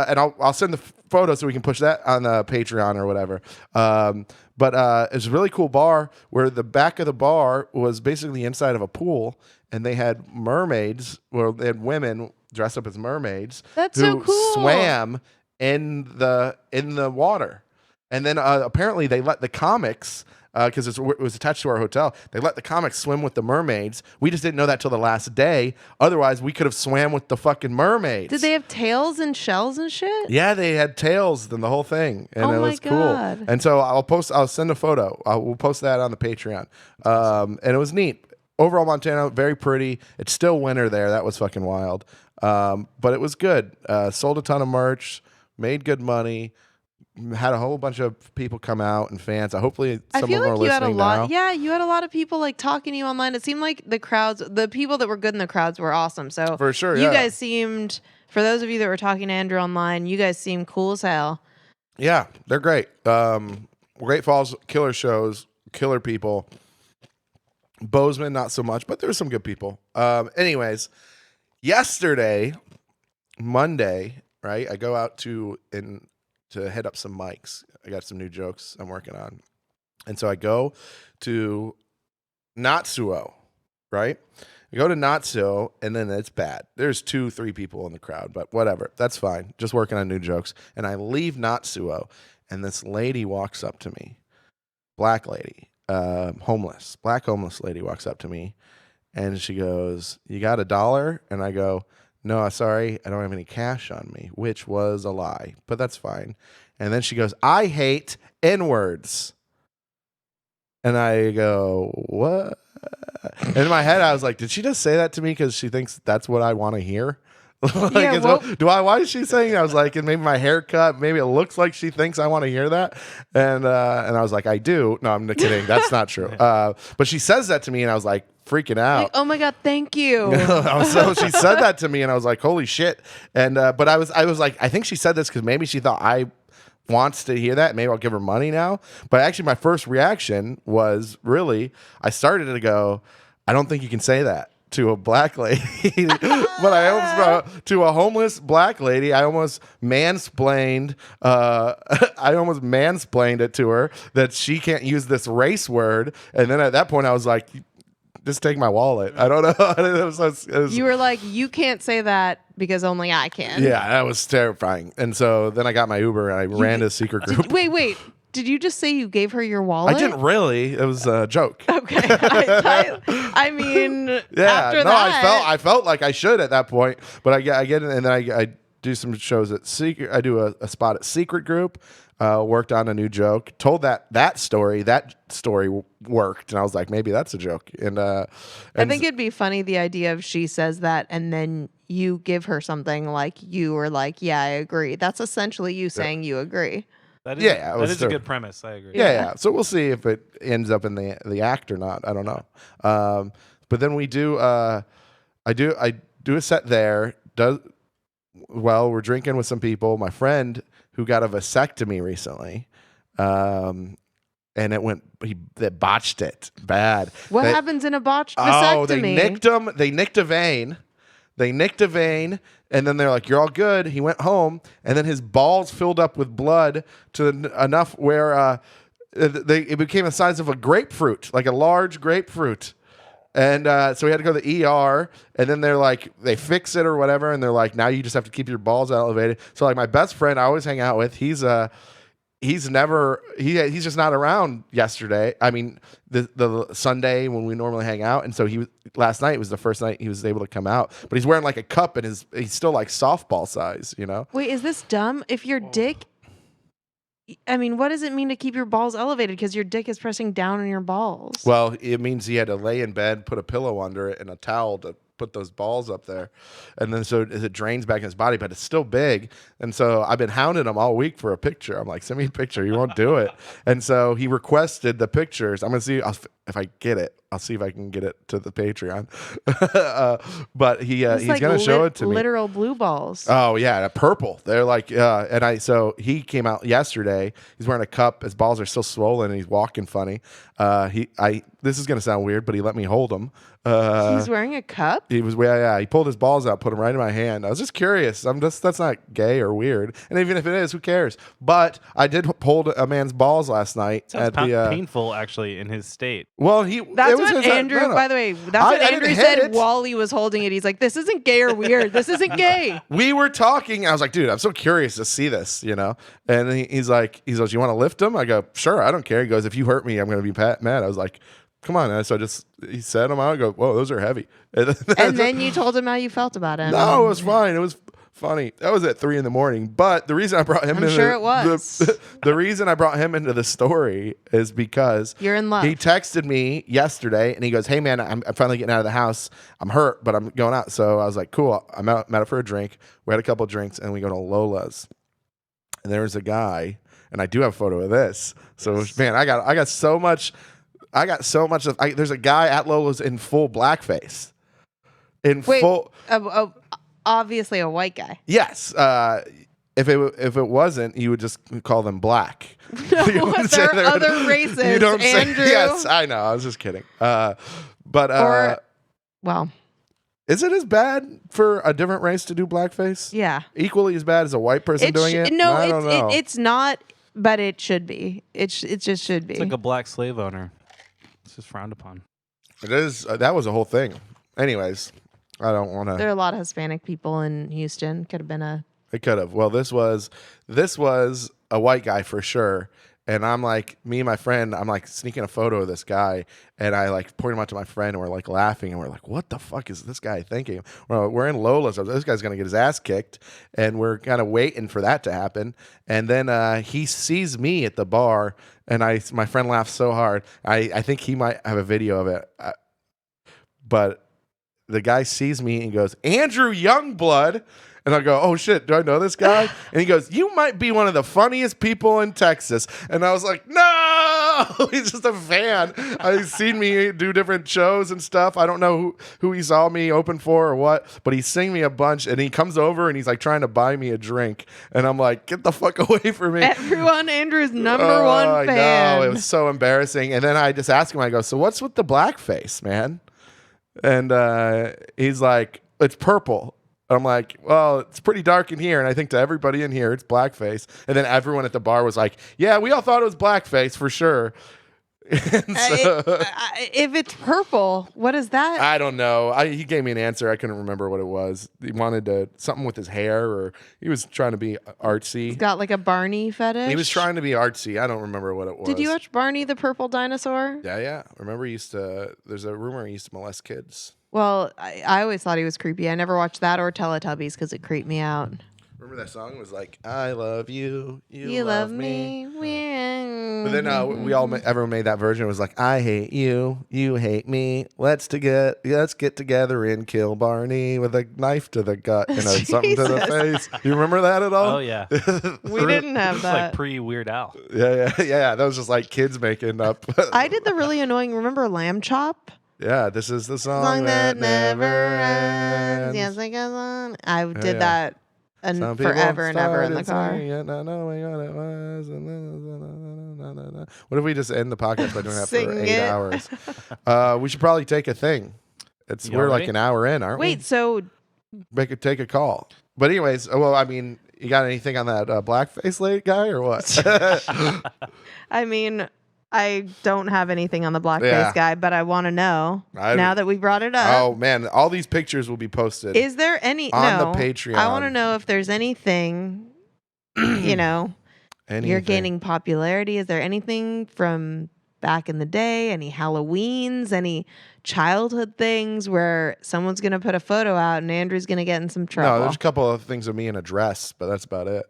and I'll send the photo so we can push that on the Patreon or whatever. But it's a really cool bar where the back of the bar was basically inside of a pool, and they had mermaids. Well, they had women dressed up as mermaids. That's who so cool. Swam in the water, and then apparently they let the comics. Because it was attached to our hotel. They let the comics swim with the mermaids. We just didn't know that till the last day. Otherwise, we could have swam with the fucking mermaids. Did they have tails and shells and shit? Yeah, they had tails and the whole thing, and it was God. cool. And so I'll send a photo. We'll post that on the Patreon. And it was neat. Overall, Montana, very pretty. It's still winter there. That was fucking wild. But it was good. Sold a ton of merch. Made good money. Had a whole bunch of people come out and fans. Hopefully some of them are listening now. Yeah, you had a lot of people like talking to you online. It seemed like the people that were good in the crowds were awesome. So For sure, you yeah. guys seemed, for those of you that were talking to Andrew online, you guys seemed cool as hell. Yeah, they're great. Great Falls, killer shows, killer people. Bozeman, not so much, but there were some good people. Anyways, yesterday, Monday, right? I go out to hit up some mics. I got some new jokes I'm working on. And so I go to Natsuo, right? I go to Natsuo, and then it's bad. There's 2-3 people in the crowd, but whatever. That's fine. Just working on new jokes. And I leave Natsuo, and this lady walks up to me. Black lady, homeless. Black homeless lady walks up to me, and she goes, "You got $1?" And I go, "No, sorry, I don't have any cash on me," which was a lie, but that's fine. And then she goes, "I hate N-words." And I go, "What?" And in my head, I was like, did she just say that to me because she thinks that's what I want to hear? Why is she saying that? I was like, and maybe my haircut, maybe it looks like she thinks I want to hear that. And I was like, I do. No, I'm kidding. That's not true. But she says that to me, and I was like, freaking out. Like, oh my God, thank you. So she said that to me, and I was like, holy shit. And but I was like, I think she said this because maybe she thought I wants to hear that. Maybe I'll give her money now. But actually, my first reaction was really, I started to go, I don't think you can say that to a black lady. But I almost to a homeless black lady, I almost mansplained it to her that she can't use this race word. And then at that point I was like, just take my wallet. I don't know. You were like, you can't say that because only I can. Yeah, that was terrifying. And so then I got my Uber and I ran to a secret group. Wait. Did you just say you gave her your wallet? I didn't really. It was a joke. Okay. I mean, yeah. after No, that, I felt like I should at that point, but I get it, and then I do some shows at Secret. I do a spot at Secret Group. Worked on a new joke. Told that story. That story worked, and I was like, maybe that's a joke. And I think it'd be funny the idea of she says that, and then you give her something like you were like, yeah, I agree. That's essentially you saying you agree. That is, yeah, that is a good premise. I agree. Yeah. So we'll see if it ends up in the act or not. I don't know. But then we do. I do a set there. We're drinking with some people. My friend who got a vasectomy recently, and they botched it bad. What happens in a botched vasectomy? Oh, they nicked him. They nicked a vein. And then they're like, "You're all good." He went home, and then his balls filled up with blood to enough where it became the size of a grapefruit, like a large grapefruit. And so we had to go to the ER, and then they're like, they fix it or whatever, and they're like, now you just have to keep your balls elevated. So like my best friend I always hang out with, he's just not around yesterday. I mean, the Sunday when we normally hang out, and so last night was the first night he was able to come out, but he's wearing like a cup, and he's still like softball size, you know. Wait, is this dumb? If your dick I mean, what does it mean to keep your balls elevated? Because your dick is pressing down on your balls. Well, it means he had to lay in bed, put a pillow under it, and a towel to put those balls up there. And then so it drains back in his body, but it's still big. And so I've been hounding him all week for a picture. I'm like, send me a picture. He won't do it. And so he requested the pictures. I'm going to see if I get it. I'll see if I can get it to the Patreon. But he's like going to show it to me. Literal blue balls. Oh yeah, purple. They're like, so he came out yesterday. He's wearing a cup. His balls are still swollen, and he's walking funny. This is gonna sound weird, but he let me hold him. He's wearing a cup? He was, yeah. He pulled his balls out, put them right in my hand. I was just curious. That's not gay or weird. And even if it is, who cares? But I did hold a man's balls last night. Sounds painful, actually, in his state. Well, that's what Andrew. By the way, that's what Andrew said while he was holding it. He's like, "This isn't gay or weird. This isn't gay." We were talking. I was like, "Dude, I'm so curious to see this," you know. And he's like, "You want to lift him?" I go, "Sure, I don't care." He goes, "If you hurt me, I'm going to be mad." I was like, "Come on." And so he set them out. I go, "Whoa, those are heavy." And then you told him how you felt about him. No, it was fine. It was funny. That was at 3 a.m. But the reason I brought him the reason I brought him into the story is because you're in love. He texted me yesterday and he goes, "Hey man, I'm finally getting out of the house. I'm hurt, but I'm going out." So I was like, "Cool." I'm out for a drink. We had a couple of drinks and we go to Lola's. And there was a guy, and I do have a photo of this. So man, I got so much. There's a guy at Lola's in full blackface. Obviously a white guy. Yes. If it wasn't, you would just call them black. No, there are other races. You don't Andrew. Say, yes, I know. I was just kidding. Well, is it as bad for a different race to do blackface? Yeah. Equally as bad as a white person doing it? No, I don't know. It's not, but it should be. It just should be. It's like a black slave owner. It's just frowned upon. It is. That was a whole thing. Anyways, I don't want to. There are a lot of Hispanic people in Houston. Could have been a. It could have. Well, this was a white guy for sure. And I'm like, me and my friend, I'm like sneaking a photo of this guy, and I like point him out to my friend, and we're like laughing, and we're like, "What the fuck is this guy thinking?" We're in Lola's. This guy's gonna get his ass kicked, and we're kind of waiting for that to happen. And then he sees me at the bar, and my friend laughs so hard. I think he might have a video of it, but the guy sees me and goes, "Andrew Youngblood." And I go, "Oh shit, do I know this guy?" And he goes, "You might be one of the funniest people in Texas." And I was like, "No, he's just a fan. He's seen me do different shows and stuff. I don't know who he saw me open for or what, but he's seen me a bunch." And he comes over and he's like trying to buy me a drink. And I'm like, "Get the fuck away from me." Everyone, Andrew's number one fan. I know, it was so embarrassing. And then I just asked him, I go, "So what's with the blackface, man?" And he's like, "It's purple." I'm like, "Well, it's pretty dark in here, and I think to everybody in here, it's blackface." And then everyone at the bar was like, "Yeah, we all thought it was blackface for sure." If it's purple, what is that? I don't know. He gave me an answer. I couldn't remember what it was. He wanted something with his hair, or he was trying to be artsy. He's got like a Barney fetish. He was trying to be artsy. I don't remember what it was. Did you watch Barney the Purple Dinosaur? Yeah. Remember, there's a rumor he used to molest kids. Well, I always thought he was creepy. I never watched that or Teletubbies because it creeped me out. Remember that song was like, "I love you, you love me." But then everyone made that version. It was like, "I hate you, you hate me. Let's get together and kill Barney with a knife to the gut and something to the face." You remember that at all? Oh yeah, we didn't have that. Like pre-Weird Al. Yeah. That was just like kids making up. I did the really annoying. Remember Lamb Chop? Yeah, this is the song that never ends. Yes, it goes on. I did that forever and ever in the car. What if we just end the podcast by doing that for 8 it. hours? We should probably take a thing. We're like an hour in, aren't we? Wait, so take a call. But anyways, well, I mean, you got anything on that blackface lady guy or what? I mean, I don't have anything on the blackface guy, but I want to know now that we brought it up. Oh man, all these pictures will be posted. Is there any on the Patreon? I want to know if there's anything, you're gaining popularity. Is there anything from back in the day? Any Halloweens? Any childhood things where someone's going to put a photo out and Andrew's going to get in some trouble? No, there's a couple of things of me in a dress, but that's about it.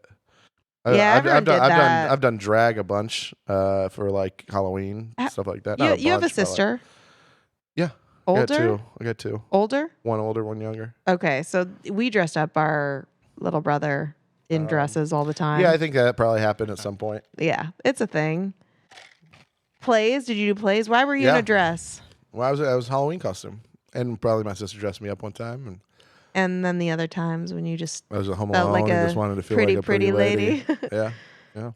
Yeah, everyone did that. I've done drag a bunch for like Halloween stuff like that. Not You have a bunch, but, like- sister, yeah, older, I got two. older. One older, one younger. Okay, so we dressed up our little brother in dresses all the time. Yeah, I think that probably happened at some point. Yeah, it's a thing. Plays? Did you do plays? Why were you in Yeah. a dress? Well, I was Halloween costume, and probably my sister dressed me up one time, and And then the other times when you just I was at Home felt Alone like and a just wanted to feel pretty, like a pretty lady. yeah, yeah.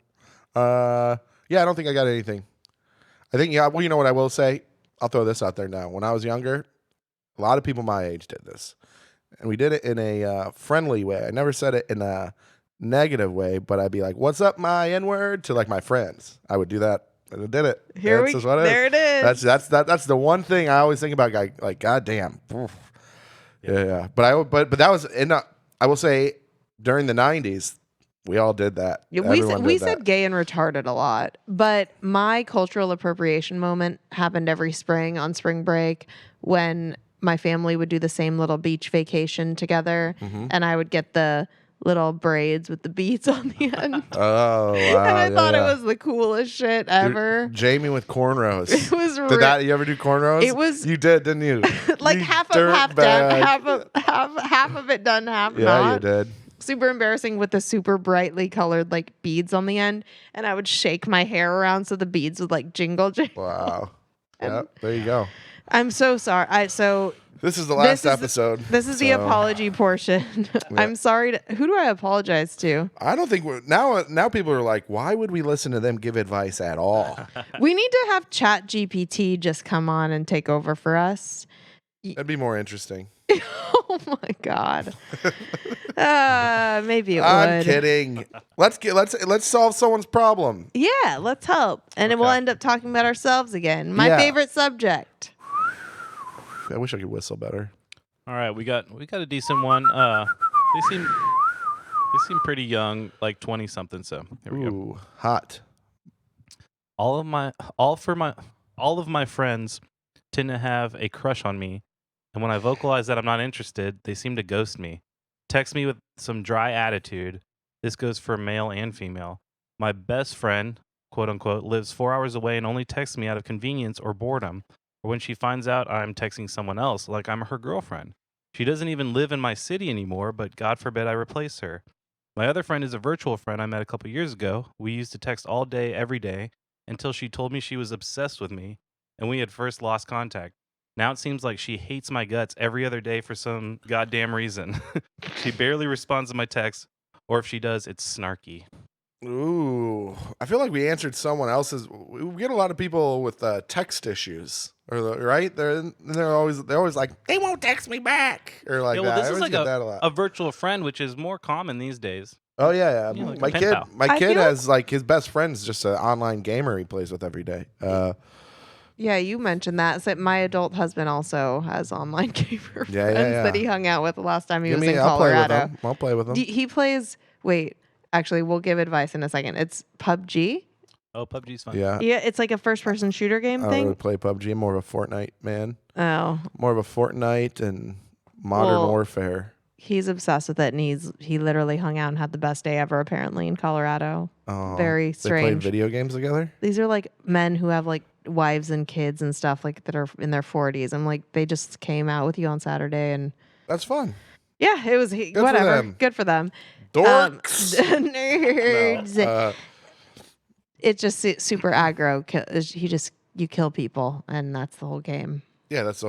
Yeah, I don't think I got anything. I think, yeah, well, you know what I will say? I'll throw this out there now. When I was younger, a lot of people my age did this. And we did it in a friendly way. I never said it in a negative way, but I'd be like, what's up, my N-word? To like my friends. I would do that. And I did it. There it is. That's the one thing I always think about, like, God damn. Oof. Yeah. But that was, I will say, during the 90s, we all did that. Yeah, Everyone we did said that. gay and retarded a lot, but my cultural appropriation moment happened every spring on spring break when my family would do the same little beach vacation together, Mm-hmm. and I would get the little braids with the beads on the end. Oh, wow. And I yeah, thought yeah. it was the coolest shit Dude, ever. Jamie with cornrows. It was Did you ever do cornrows? It was- You did, didn't you? like You half done, dirtbag. half of it done, half Yeah, not. you did. Super embarrassing with the super brightly colored like beads on the end, and I would shake my hair around so the beads would like jingle. Wow. And- Yeah, there you go. I'm so sorry. This is the last This is- episode. This is the so apology portion. I'm sorry. Who do I apologize to? I don't think now people are like, why would we listen to them give advice at all? We need to have Chat GPT just come on and take over for us. That'd be more interesting. Oh my god. Maybe it I'm would. kidding. Let's solve someone's problem. Yeah, let's help, and then we'll end up talking about ourselves again. My Yeah. favorite subject. I wish I could whistle better. All right, we got a decent one. They seem pretty young, like 20 something. So here we go. Ooh, hot. All of my friends tend to have a crush on me, and when I vocalize that I'm not interested, they seem to ghost me. Text me with some dry attitude. This goes for male and female. My best friend, quote unquote, lives 4 hours away and only texts me out of convenience or boredom, or when she finds out I'm texting someone else, like I'm her girlfriend. She doesn't even live in my city anymore, but God forbid I replace her. My other friend is a virtual friend I met a couple years ago. We used to text all day, every day, until she told me she was obsessed with me, and we had first lost contact. Now it seems like she hates my guts every other day for some goddamn reason. She barely responds to my texts, or if she does, it's snarky. Ooh, I feel like we answered someone else's. We get a lot of people with text issues, right? They're always like, they won't text me back, or like Yeah, well, that. I this is always like get that a lot. a virtual friend, which is more common these days. Oh yeah. Yeah, like a my pen kid, pal. my I kid feel has like his best friend's just an online gamer he plays with every day. Yeah, you mentioned that. So my adult husband also has online gamer friends yeah. that he hung out with the last time he was in I'll play with Colorado. him. I'll play with him. He plays. Wait, actually, we'll give advice in a second. It's PUBG. Oh, PUBG's fun. Yeah, Yeah, it's like a first-person shooter game I thing. would play PUBG. I'm more of a Fortnite man. Oh, More of a Fortnite and Modern Well, Warfare. he's obsessed with it, and he literally hung out and had the best day ever. Apparently in Colorado. Oh, Very They played strange. video games together. These are like men who have like wives and kids and stuff like that are in their 40s. I'm like, they just came out with you on Saturday, and That's fun. yeah, it was for whatever. them. Good for them. Dorks. Nerds. No, It's just super aggro. You kill people, and that's the whole game. yeah, that's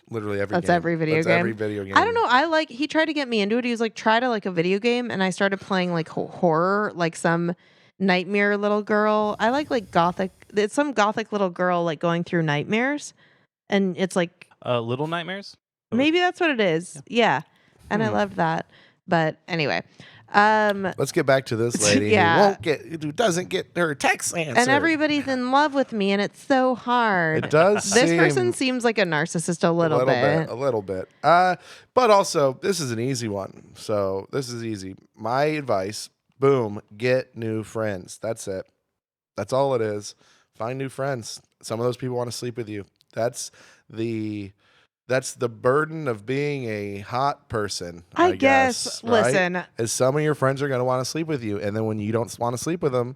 literally every. That's game. every video That's game. Every video game. I don't know. He tried to get me into it. He was like, try to like a video game, and I started playing like horror, like some nightmare little girl. I like gothic. It's some gothic little girl like going through nightmares, and it's like Little Nightmares? maybe that's what it is. Yeah, and I loved that. But anyway, Let's get back to this lady Yeah. who doesn't get her text answered. and everybody's in love with me, and it's so hard. It does. This seem person seems like a narcissist a little bit. A little bit. But also, this is an easy one. So this is easy. My advice: boom, get new friends. That's it. That's all it is. Find new friends. Some of those people want to sleep with you. That's the That's the burden of being a hot person, I I guess, guess, right? listen, Is some of your friends are going to want to sleep with you, and then when you don't want to sleep with them,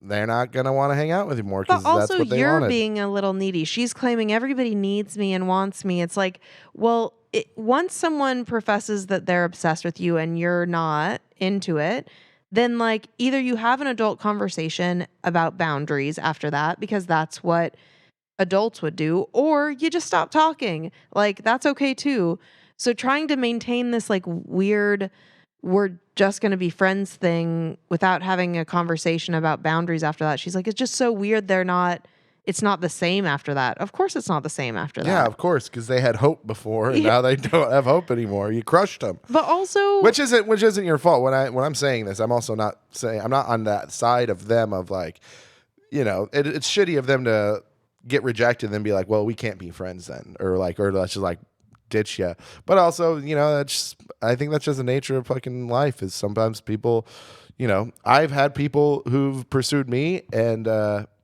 they're not going to want to hang out with you more but because also that's what they you're wanted. being a little needy. She's claiming everybody needs me and wants me. It's like, well, once someone professes that they're obsessed with you and you're not into it, then like either you have an adult conversation about boundaries after that, because that's what adults would do, or you just stop talking. Like that's okay too. So trying to maintain this like weird we're just going to be friends thing without having a conversation about boundaries after that. She's like, it's just so weird. It's not the same after that. Of course it's not the same after Yeah, that. of course, because they had hope before, and Yeah. now they don't have hope anymore. You crushed them. But also, Which isn't your fault. When I'm saying this, I'm also not saying, I'm not on that side of them of like, it's shitty of them to get rejected and then be like, well, we can't be friends then, or let's just like ditch you. But also, I think that's just the nature of fucking life. Is sometimes people, I've had people who've pursued me and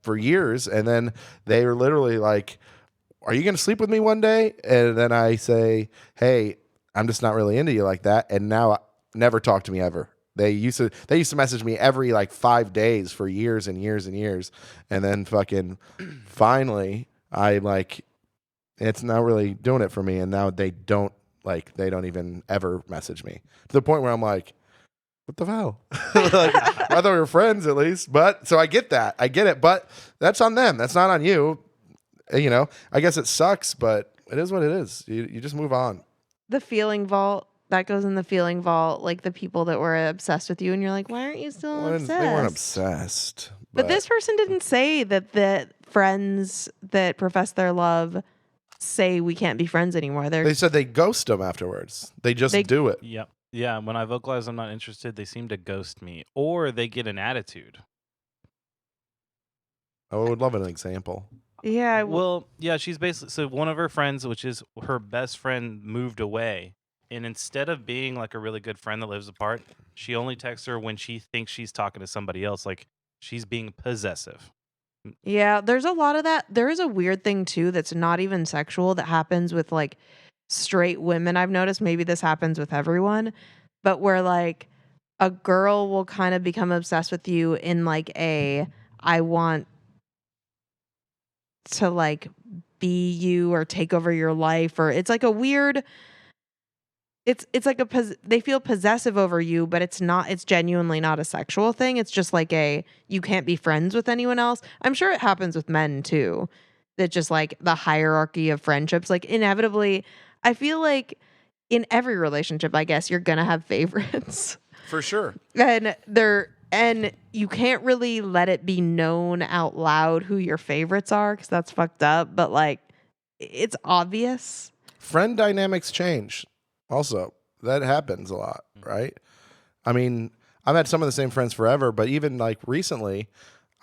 for years, and then they were literally like, are you going to sleep with me one day? And then I say, hey, I'm just not really into you like that. And now never talk to me ever. They used to message me every like 5 days for years and years and years. And then fucking finally I like, it's not really doing it for me. And now they don't even ever message me to the point where I'm like, what the hell? Like, I thought we were friends at least. But so I get that. I get it. But that's on them. That's not on you. I guess it sucks, but it is what it is. You just move on. the feeling vault, that goes in the feeling vault, like the people that were obsessed with you, and you're like, why aren't you still Well, obsessed? they weren't obsessed. But this person didn't say that the friends that profess their love say we can't be friends anymore. They said they ghost them afterwards. They just do it. Yep. Yeah, when I vocalize I'm not interested, they seem to ghost me, or they get an attitude. I would love an example. Yeah. Well, yeah, she's basically, so one of her friends, which is her best friend, moved away, and instead of being like a really good friend that lives apart, she only texts her when she thinks she's talking to somebody else, like she's being possessive. Yeah, there's a lot of that. There is a weird thing too that's not even sexual that happens with like straight women. I've noticed, maybe this happens with everyone, but where like a girl will kind of become obsessed with you in like I want to like be you or take over your life, or it's like a weird, it's like they feel possessive over you, but it's genuinely not a sexual thing. It's just like you can't be friends with anyone else. I'm sure it happens with men too. That just like the hierarchy of friendships, like inevitably, I feel like in every relationship, I guess you're gonna have favorites. For sure. And you can't really let it be known out loud who your favorites are, because that's fucked up, but like it's obvious. Friend dynamics change. Also, that happens a lot, right? I mean, I've had some of the same friends forever, but even like recently,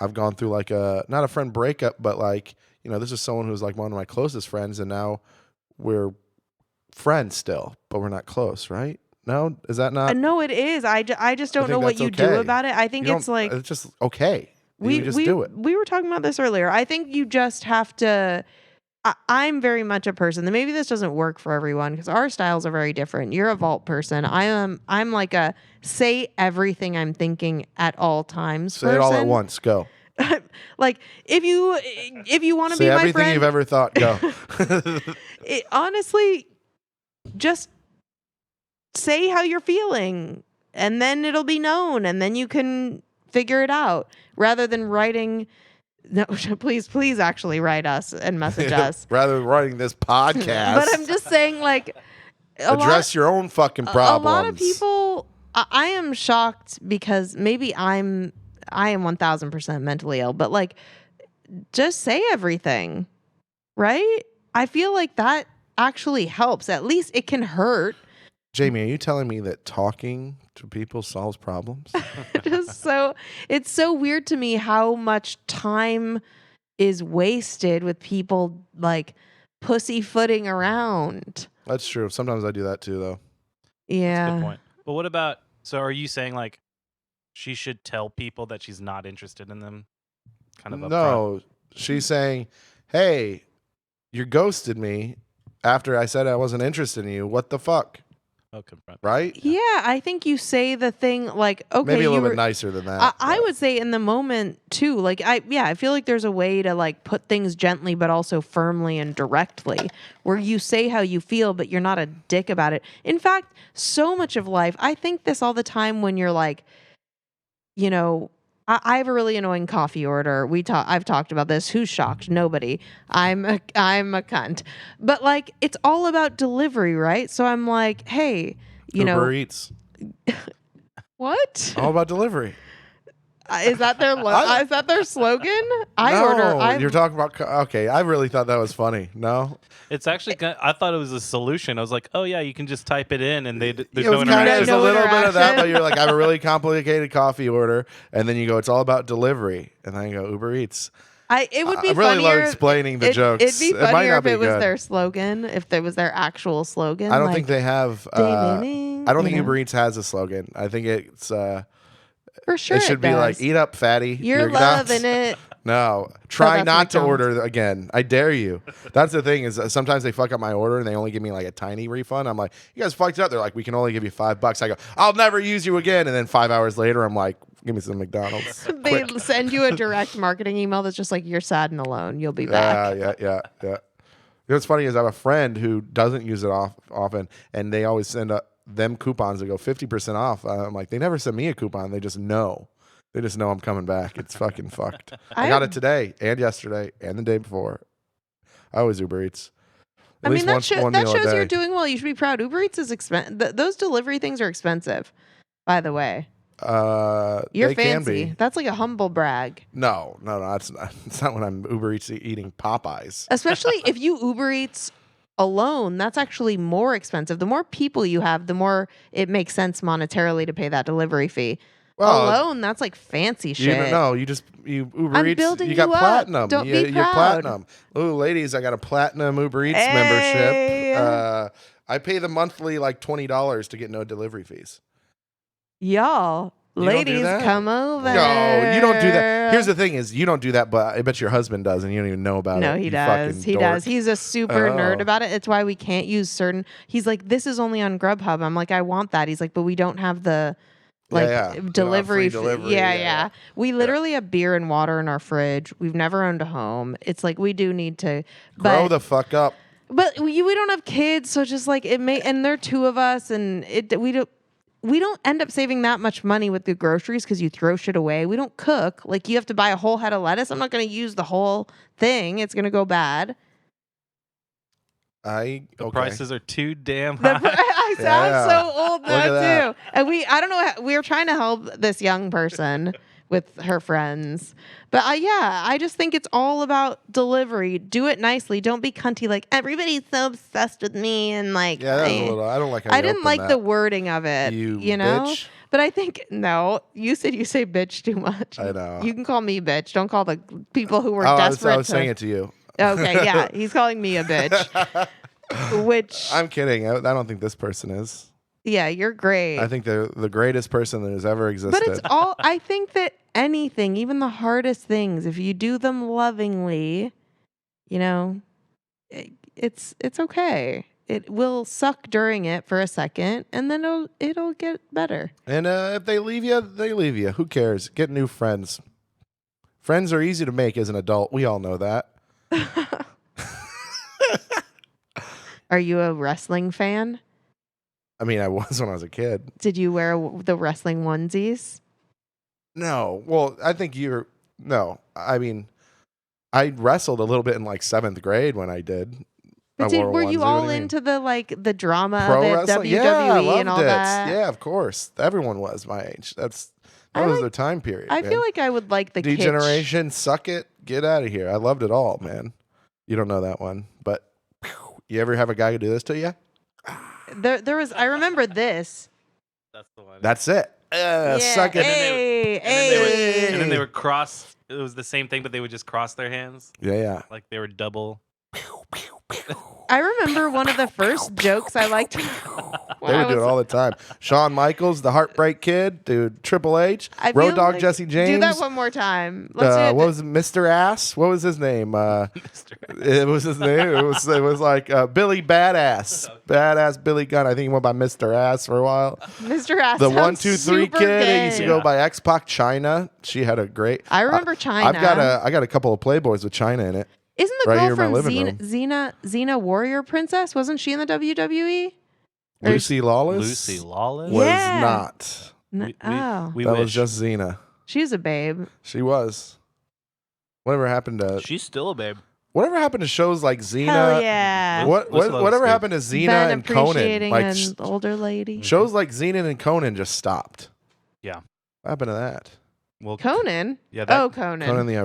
I've gone through like not a friend breakup, but like, this is someone who's like one of my closest friends, and now we're friends still, but we're not close, right? No, is that not? No, it is. I just don't know what you do about it. I think it's like it's just okay. we You just do it. We were talking about this earlier. I think you just have to. I'm very much a person that maybe this doesn't work for everyone because our styles are very different. You're a vault person. I'm like a say everything I'm thinking at all times. Say it all at once. Go. Like if you want to be my everything friend, you've ever thought. Go. Honestly, just say how you're feeling, and then it'll be known, and then you can figure it out rather than writing. No, please actually write us and message us. Rather than writing this podcast. But I'm just saying, like, address your own fucking problems. A lot of people, I am shocked because maybe I am 1000% mentally ill, but like, just say everything, right? I feel like that actually helps. At least it can hurt. Jamie, are you telling me that talking to people solves problems? It's so weird to me how much time is wasted with people like pussyfooting around. That's true. Sometimes I do that too, though. Yeah. That's a good point. But what about, so are you saying like she should tell people that she's not interested in them? Kind of upfront? No, she's saying, hey, you ghosted me. after I said I wasn't interested in you. What the fuck? Oh, confront. Right? Yeah, I think you say the thing like, okay, Maybe a you little were, bit nicer than that. I but- would say in the moment too. Like I feel like there's a way to like put things gently but also firmly and directly where you say how you feel but you're not a dick about it. In fact, so much of life, I think this all the time when you're like, you know, I have a really annoying coffee order. I've talked about this. Who's shocked? Nobody. I'm a cunt. But like it's all about delivery, right? So I'm like, hey, you Uber know, Eats. what? All about delivery. Is that their is that their slogan? You're talking about. Okay, I really thought that was funny. No, It's actually. I thought it was a solution. I was like, oh yeah, you can just type it in, and there's it no was interaction. there's a No little bit of that, interaction. but you're like, I have a really complicated coffee order, and then you go, it's all about delivery, and then you go Uber Eats. It would be I really love funnier. explaining the jokes. It'd be It might funnier not if be it was good. their slogan, if there was their actual slogan. I don't like, think they have. ding, I don't you think know? Uber Eats has a slogan. I think it's. for sure It should be like, does. eat up, fatty. You're nuts." loving it. No, try that's not to McDonald's. order again. I dare you. That's the thing is sometimes they fuck up my order and they only give me like a tiny refund. I'm like, you guys fucked up. They're like, we can only give you $5. I go, I'll never use you again. And then 5 hours later, I'm like, give me some McDonald's. They send you a direct marketing email that's just like, you're sad and alone. You'll be back. Yeah. You know what's funny is I have a friend who doesn't use it often, and they always send them coupons that go 50% off. I'm like, they never send me a coupon. They just know. They just know I'm coming back. It's fucking fucked. I got it today and yesterday and the day before. I always Uber Eats. At least that one shows meal a you're day. doing well. You should be proud. Uber Eats is expensive. Those delivery things are expensive, by the way. You're They fancy. can be. That's like a humble brag. No, that's not. It's not when I'm Uber Eats eating Popeyes. Especially if you Uber Eats alone, that's actually more expensive. The more people you have, the more it makes sense monetarily to pay that delivery fee. Well, Alone, that's like fancy You shit. you Uber I'm Eats. building You got you up. platinum. Don't be You're proud. platinum. Oh, ladies, I got a platinum Uber Eats Hey. membership. I pay the monthly like $20 to get no delivery fees. Y'all, You don't do ladies, that? come over. No, you don't do that. Here's the thing: is you don't do that, but I bet your husband does, and you don't even know about it. No, he you does. fucking He dork. does. He's a super nerd Oh. about it. It's why we can't use certain. He's like, this is only on Grubhub. I'm like, I want that. He's like, but we don't have the like Yeah. You don't have delivery. free delivery. Yeah. We literally have beer and water in our fridge. We've never owned a home. It's like we do need to Grow the fuck up. But we don't have kids, so just like it may, and there are two of us, and we don't end up saving that much money with the groceries because you throw shit away. We don't cook. Like you have to buy a whole head of lettuce. I'm not going to use the whole thing. It's going to go bad. The prices are too damn The high. I sound Yeah. so old Look at now that. too. And I don't know. We were trying to help this young person with her friends, but I just think it's all about delivery. Do it nicely. Don't be cunty. Like everybody's so obsessed with me and like. Yeah, that was a little. I don't like. How I you didn't opened like that. the wording of it. You know. bitch. But I think no. You said you say bitch too much. I know. You can call me bitch. Don't call the people who were Oh, desperate. I was saying it to you. Okay, yeah. He's calling me a bitch. Which I'm kidding. I don't think this person is. yeah, you're great. I think they're the greatest person that has ever existed. But it's all, I think that anything, even the hardest things, if you do them lovingly, you know, it's okay. It will suck during it for a second, and then it'll get better. And if they leave you, they leave you. Who cares? Get new friends. Friends are easy to make as an adult. We all know that. Are you a wrestling fan? I mean, I was when I was a kid. Did you wear the wrestling onesies? No. Well, I think you're. No. I mean, I wrestled a little bit in like 7th grade when I did. But were you all into the drama pro of it, wrestling? WWE Yeah, I loved and all it. that? Yeah, of course. Everyone was my age. That I was like- their time period. I man. feel like I would like the kitsch. Degeneration, suck it, get out of here. I loved it all, man. You don't know that one, but you ever have a guy who do this to you? There was. I remember this. That's the one. That's it. Suck it. Hey, And then they hey. would cross. It was the same thing, but they would just cross their hands Yeah. like they were double. I remember one of the first jokes I liked. They would do it all the time. Shawn Michaels, the Heartbreak Kid, dude. Triple H, Road Dogg, Jesse James. Do that one more time. Let's do it. What was it, Mr. Ass? What was his name? It was his name. It was like Billy Badass, Badass Billy Gunn. I think he went by Mr. Ass for a while. Mr. Ass. The sounds 1, 2, 3 super kid. He gay. used to go by X-Pac China. She had a great. I remember China. I got a couple of Playboys with China in it. Isn't the right girl here in my from living Xena Warrior Princess? Wasn't she in the WWE? Lucy Lawless. Lucy Lawless was Yeah. not. Oh, we That wish. was just Xena. she was a babe. She was. Whatever happened to She's still a babe. whatever happened to shows like Xena? Hell yeah. Whatever happened to Xena Ben and Conan? appreciating Like an older lady. shows like Xena and Conan just stopped. Yeah. What happened to that? Well, Conan. Yeah. That, Conan. Conan the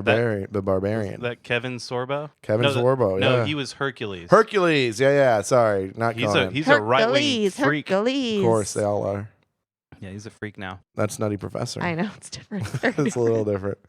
Barbarian. That Kevin Sorbo. Kevin no, Sorbo. No, yeah. he was Hercules. Hercules. Yeah. Sorry, not He's Conan. he's a right wing Hercules. freak. Hercules. Of course, they all are. Yeah, he's a freak now. That's Nutty Professor. I know it's different. It's a little different.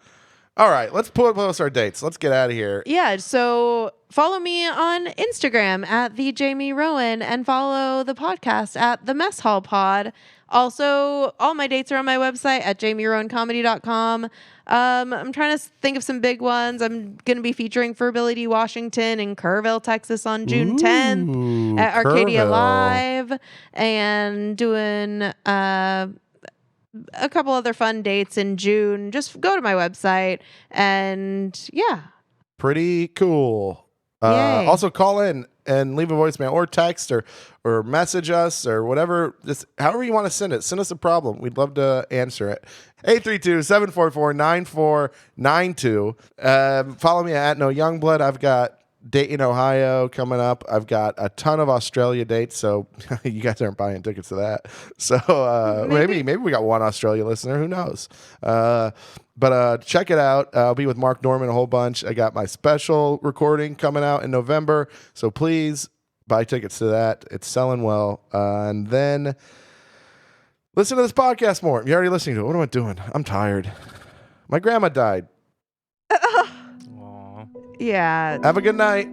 All right, let's post our dates. Let's get out of here. Yeah, so follow me on Instagram at the Jamie Rowan and follow the podcast at the Mess Hall Pod. Also, all my dates are on my website at jamierowancomedy.com. I'm trying to think of some big ones. I'm going to be featuring for Billy D. Washington in Kerrville, Texas on June 10th at Arcadia Kerrville. Live, and doing a couple other fun dates in June. Just go to my website and yeah. Pretty cool. Yay. Also, call in and leave a voicemail or text or message us or whatever. Just however you want to send it. Send us a problem. We'd love to answer it. 832-744-9492. Follow me at No Youngblood. I've got Dayton, Ohio coming up. I've got a ton of Australia dates, so you guys aren't buying tickets to that. So maybe we got one Australia listener. Who knows? But check it out. I'll be with Mark Norman a whole bunch. I got my special recording coming out in November, so please buy tickets to that. It's selling well. And then listen to this podcast more. You're already listening to it. What am I doing? I'm tired. My grandma died. Aw. Yeah. Have a good night.